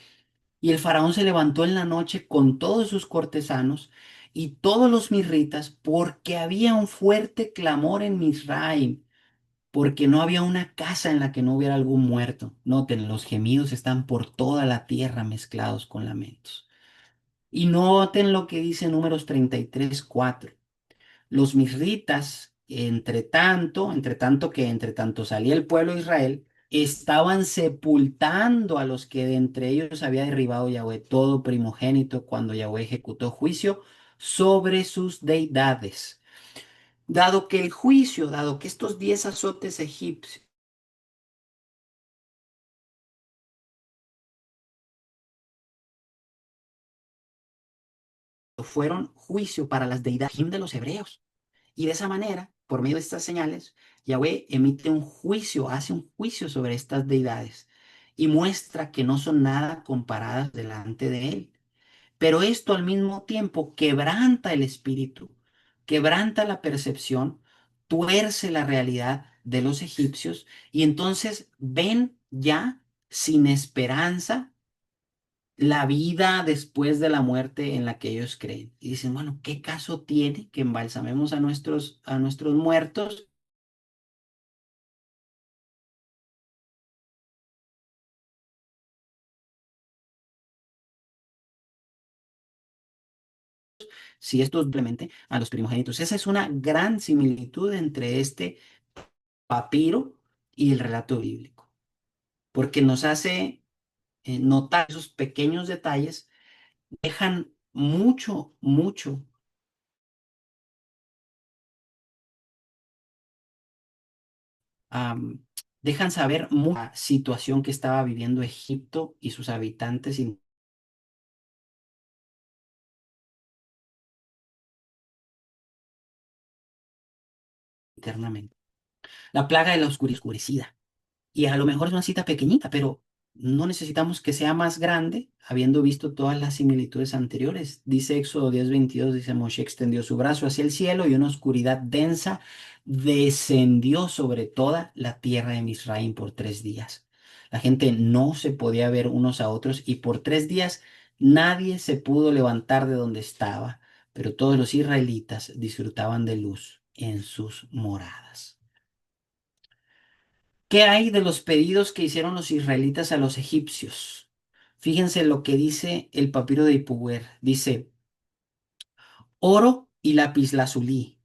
y el faraón se levantó en la noche con todos sus cortesanos y todos los mirritas, porque había un fuerte clamor en Misraim, porque no había una casa en la que no hubiera algún muerto. Noten, los gemidos están por toda la tierra mezclados con lamentos. Y noten lo que dice Números 33:4. Los misritas, entre tanto salía el pueblo de Israel, estaban sepultando a los que de entre ellos había derribado Yahweh todo primogénito cuando Yahweh ejecutó juicio sobre sus deidades. Dado que estos 10 azotes egipcios fueron juicio para las deidades de los hebreos. Y de esa manera, por medio de estas señales, Yahweh emite un juicio, hace un juicio sobre estas deidades y muestra que no son nada comparadas delante de él. Pero esto al mismo tiempo quebranta el espíritu, quebranta la percepción, tuerce la realidad de los egipcios y entonces ven ya sin esperanza la vida después de la muerte en la que ellos creen. Y dicen, bueno, ¿qué caso tiene que embalsamemos a nuestros muertos si esto simplemente a los primogénitos? Esa es una gran similitud entre este papiro y el relato bíblico, porque nos hace notar esos pequeños detalles, dejan mucho, mucho, am, dejan saber mucha situación que estaba viviendo Egipto y sus habitantes internamente. La plaga de la oscurecida. Y a lo mejor es una cita pequeñita, pero no necesitamos que sea más grande, habiendo visto todas las similitudes anteriores. Dice Éxodo 10:22, dice, Moshe extendió su brazo hacia el cielo y una oscuridad densa descendió sobre toda la tierra de Misraim por 3 días. La gente no se podía ver unos a otros y por 3 días nadie se pudo levantar de donde estaba, pero todos los israelitas disfrutaban de luz en sus moradas. ¿Qué hay de los pedidos que hicieron los israelitas a los egipcios? Fíjense lo que dice el papiro de Ipuwer. Dice, oro y lapislázuli,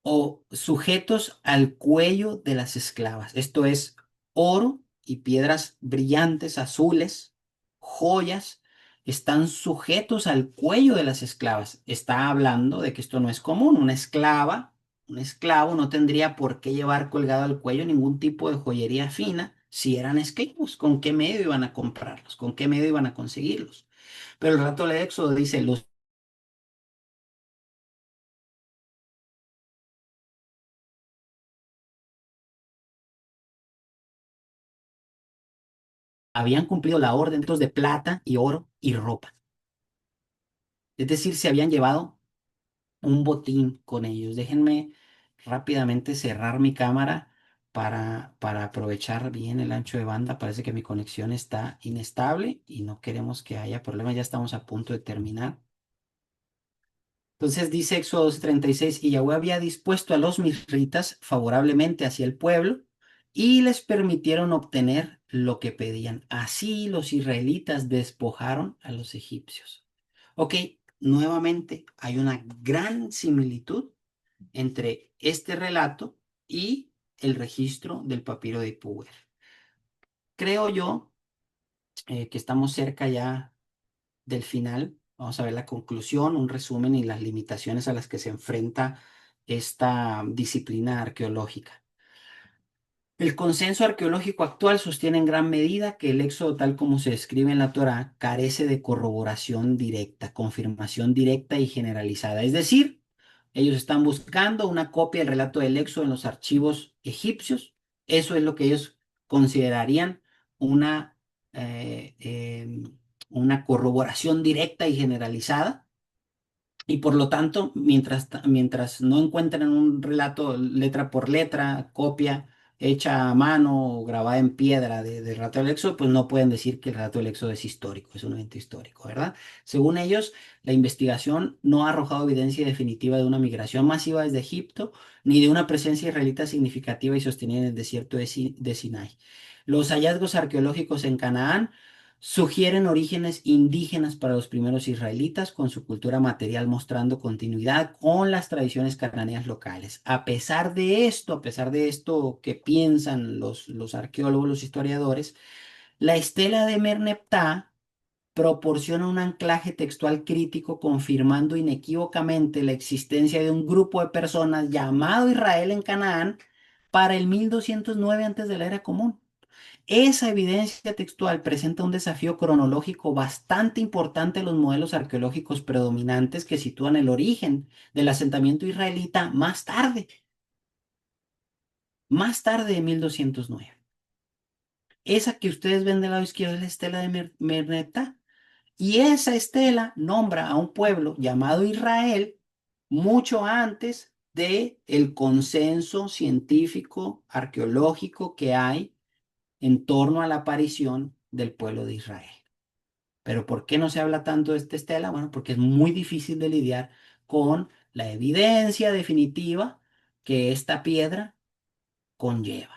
o sujetos al cuello de las esclavas. Esto es oro y piedras brillantes azules, joyas, están sujetos al cuello de las esclavas. Está hablando de que esto no es común. Una esclava, un esclavo no tendría por qué llevar colgado al cuello ningún tipo de joyería fina si eran esclavos. ¿Con qué medio iban a comprarlos? ¿Con qué medio iban a conseguirlos? Pero el rato de Éxodo dice, los habían cumplido la orden de plata y oro y ropa. Es decir, se habían llevado un botín con ellos. Déjenme rápidamente cerrar mi cámara para aprovechar bien el ancho de banda. Parece que mi conexión está inestable y no queremos que haya problemas. Ya estamos a punto de terminar. Entonces dice Éxodo 12:36, y Yahweh había dispuesto a los misritas favorablemente hacia el pueblo y les permitieron obtener lo que pedían. Así los israelitas despojaron a los egipcios. Ok, nuevamente hay una gran similitud entre este relato y el registro del papiro de Puer. Creo yo que estamos cerca ya del final. Vamos a ver la conclusión, un resumen y las limitaciones a las que se enfrenta esta disciplina arqueológica. El consenso arqueológico actual sostiene en gran medida que el éxodo tal como se describe en la Torá carece de corroboración directa, confirmación directa y generalizada. Es decir, ellos están buscando una copia del relato del éxodo en los archivos egipcios. Eso es lo que ellos considerarían una, eh, em, una corroboración directa y generalizada. Y por lo tanto, mientras no encuentren un relato letra por letra, copia hecha a mano o grabada en piedra del relato del Éxodo, pues no pueden decir que el relato del Éxodo es histórico, es un evento histórico, ¿verdad? Según ellos, la investigación no ha arrojado evidencia definitiva de una migración masiva desde Egipto, ni de una presencia israelita significativa y sostenida en el desierto de Sinai. Los hallazgos arqueológicos en Canaán sugieren orígenes indígenas para los primeros israelitas, con su cultura material mostrando continuidad con las tradiciones cananeas locales. A pesar de esto que piensan los arqueólogos, los historiadores, la estela de Merneptah proporciona un anclaje textual crítico confirmando inequívocamente la existencia de un grupo de personas llamado Israel en Canaán para el 1209 antes de la era común. Esa evidencia textual presenta un desafío cronológico bastante importante en los modelos arqueológicos predominantes que sitúan el origen del asentamiento israelita más tarde de 1209. Esa que ustedes ven del lado izquierdo es la estela de Merneptah. Y esa estela nombra a un pueblo llamado Israel mucho antes de el consenso científico arqueológico que hay en torno a la aparición del pueblo de Israel. Pero ¿por qué no se habla tanto de esta estela? Bueno, porque es muy difícil de lidiar con la evidencia definitiva que esta piedra conlleva.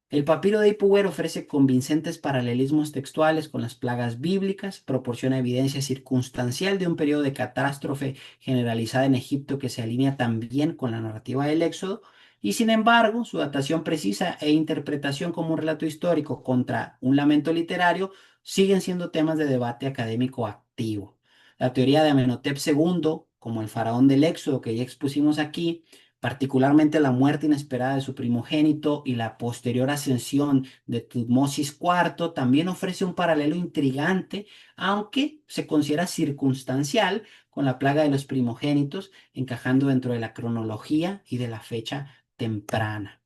El papiro de Ipuwer ofrece convincentes paralelismos textuales con las plagas bíblicas, proporciona evidencia circunstancial de un periodo de catástrofe generalizada en Egipto que se alinea también con la narrativa del Éxodo, y sin embargo, su datación precisa e interpretación como un relato histórico contra un lamento literario siguen siendo temas de debate académico activo. La teoría de Amenhotep II, como el faraón del Éxodo que ya expusimos aquí, particularmente la muerte inesperada de su primogénito y la posterior ascensión de Tutmosis IV, también ofrece un paralelo intrigante, aunque se considera circunstancial con la plaga de los primogénitos, encajando dentro de la cronología y de la fecha temprana.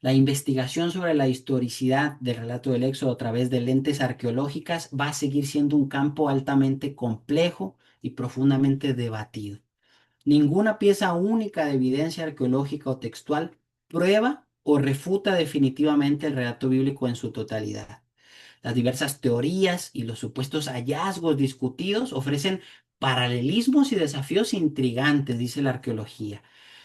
La investigación sobre la historicidad del relato del Éxodo a través de lentes arqueológicas va a seguir siendo un campo altamente complejo y profundamente debatido. Ninguna pieza única de evidencia arqueológica o textual prueba o refuta definitivamente el relato bíblico en su totalidad. Las diversas teorías y los supuestos hallazgos discutidos ofrecen paralelismos y desafíos intrigantes, dice la arqueología,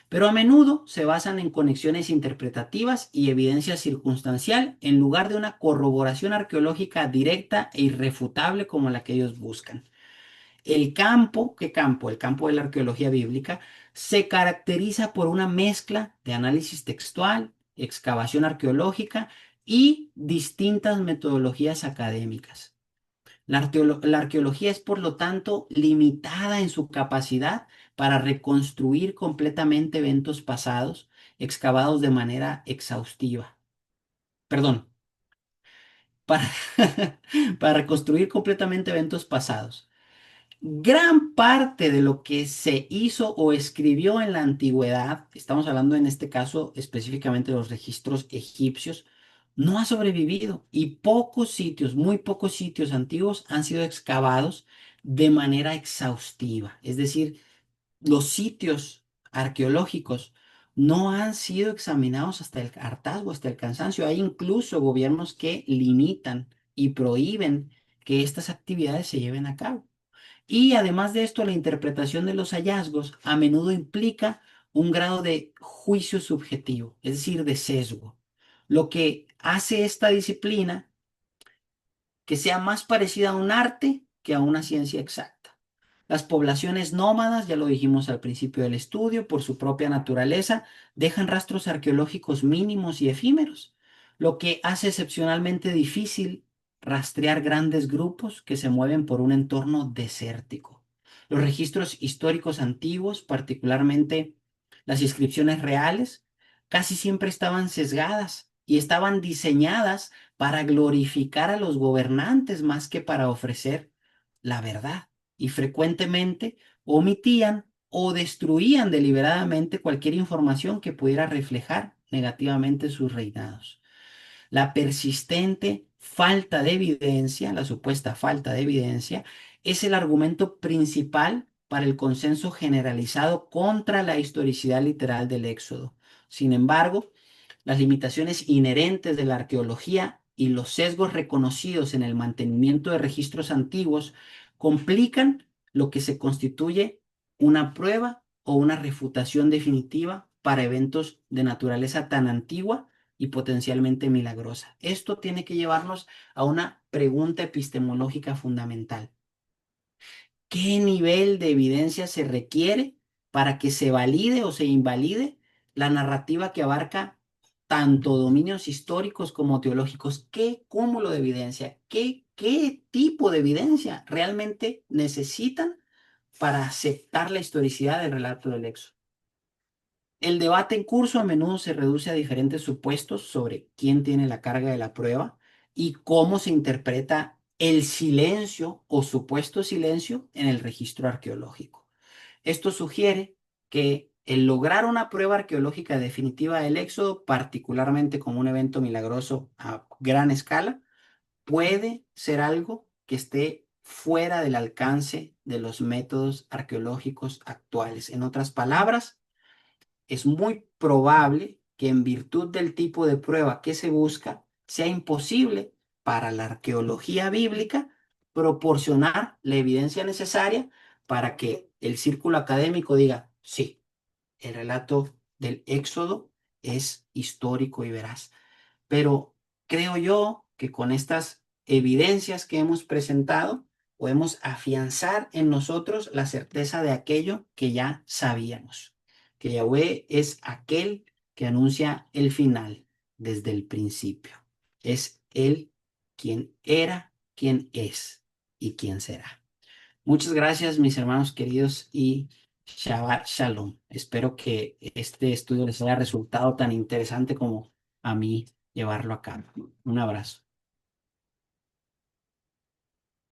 pero a menudo se basan en conexiones interpretativas y evidencia circunstancial en lugar de una corroboración arqueológica directa e irrefutable como la que ellos buscan. El campo, ¿qué campo? El campo de la arqueología bíblica se caracteriza por una mezcla de análisis textual, excavación arqueológica y distintas metodologías académicas. La arqueología es, por lo tanto, limitada en su capacidad para reconstruir completamente eventos pasados excavados de manera exhaustiva. Perdón, para, para reconstruir completamente eventos pasados. Gran parte de lo que se hizo o escribió en la antigüedad, estamos hablando en este caso específicamente de los registros egipcios, no ha sobrevivido y pocos sitios, muy pocos sitios antiguos han sido excavados de manera exhaustiva. Es decir, los sitios arqueológicos no han sido examinados hasta el hartazgo, hasta el cansancio. Hay incluso gobiernos que limitan y prohíben que estas actividades se lleven a cabo. Y además de esto, la interpretación de los hallazgos a menudo implica un grado de juicio subjetivo, es decir, de sesgo, lo que hace esta disciplina que sea más parecida a un arte que a una ciencia exacta. Las poblaciones nómadas, ya lo dijimos al principio del estudio, por su propia naturaleza, dejan rastros arqueológicos mínimos y efímeros, lo que hace excepcionalmente difícil rastrear grandes grupos que se mueven por un entorno desértico. Los registros históricos antiguos, particularmente las inscripciones reales, casi siempre estaban sesgadas y estaban diseñadas para glorificar a los gobernantes más que para ofrecer la verdad. Y frecuentemente omitían o destruían deliberadamente cualquier información que pudiera reflejar negativamente sus reinados. La persistente falta de evidencia, la supuesta falta de evidencia, es el argumento principal para el consenso generalizado contra la historicidad literal del Éxodo. Sin embargo, las limitaciones inherentes de la arqueología y los sesgos reconocidos en el mantenimiento de registros antiguos complican lo que se constituye una prueba o una refutación definitiva para eventos de naturaleza tan antigua y potencialmente milagrosa. Esto tiene que llevarnos a una pregunta epistemológica fundamental. ¿Qué nivel de evidencia se requiere para que se valide o se invalide la narrativa que abarca tanto dominios históricos como teológicos? ¿Qué cúmulo de evidencia? ¿Qué tipo de evidencia realmente necesitan para aceptar la historicidad del relato del Éxodo? El debate en curso a menudo se reduce a diferentes supuestos sobre quién tiene la carga de la prueba y cómo se interpreta el silencio o supuesto silencio en el registro arqueológico. Esto sugiere que el lograr una prueba arqueológica definitiva del Éxodo, particularmente como un evento milagroso a gran escala, puede ser algo que esté fuera del alcance de los métodos arqueológicos actuales. En otras palabras, es muy probable que en virtud del tipo de prueba que se busca, sea imposible para la arqueología bíblica proporcionar la evidencia necesaria para que el círculo académico diga, sí, el relato del Éxodo es histórico y veraz. Pero creo yo que con estas evidencias que hemos presentado, podemos afianzar en nosotros la certeza de aquello que ya sabíamos, que Yahweh es aquel que anuncia el final desde el principio. Es Él quien era, quien es y quien será. Muchas gracias, mis hermanos queridos, y Shabbat Shalom. Espero que este estudio les haya resultado tan interesante como a mí llevarlo a cabo. Un abrazo.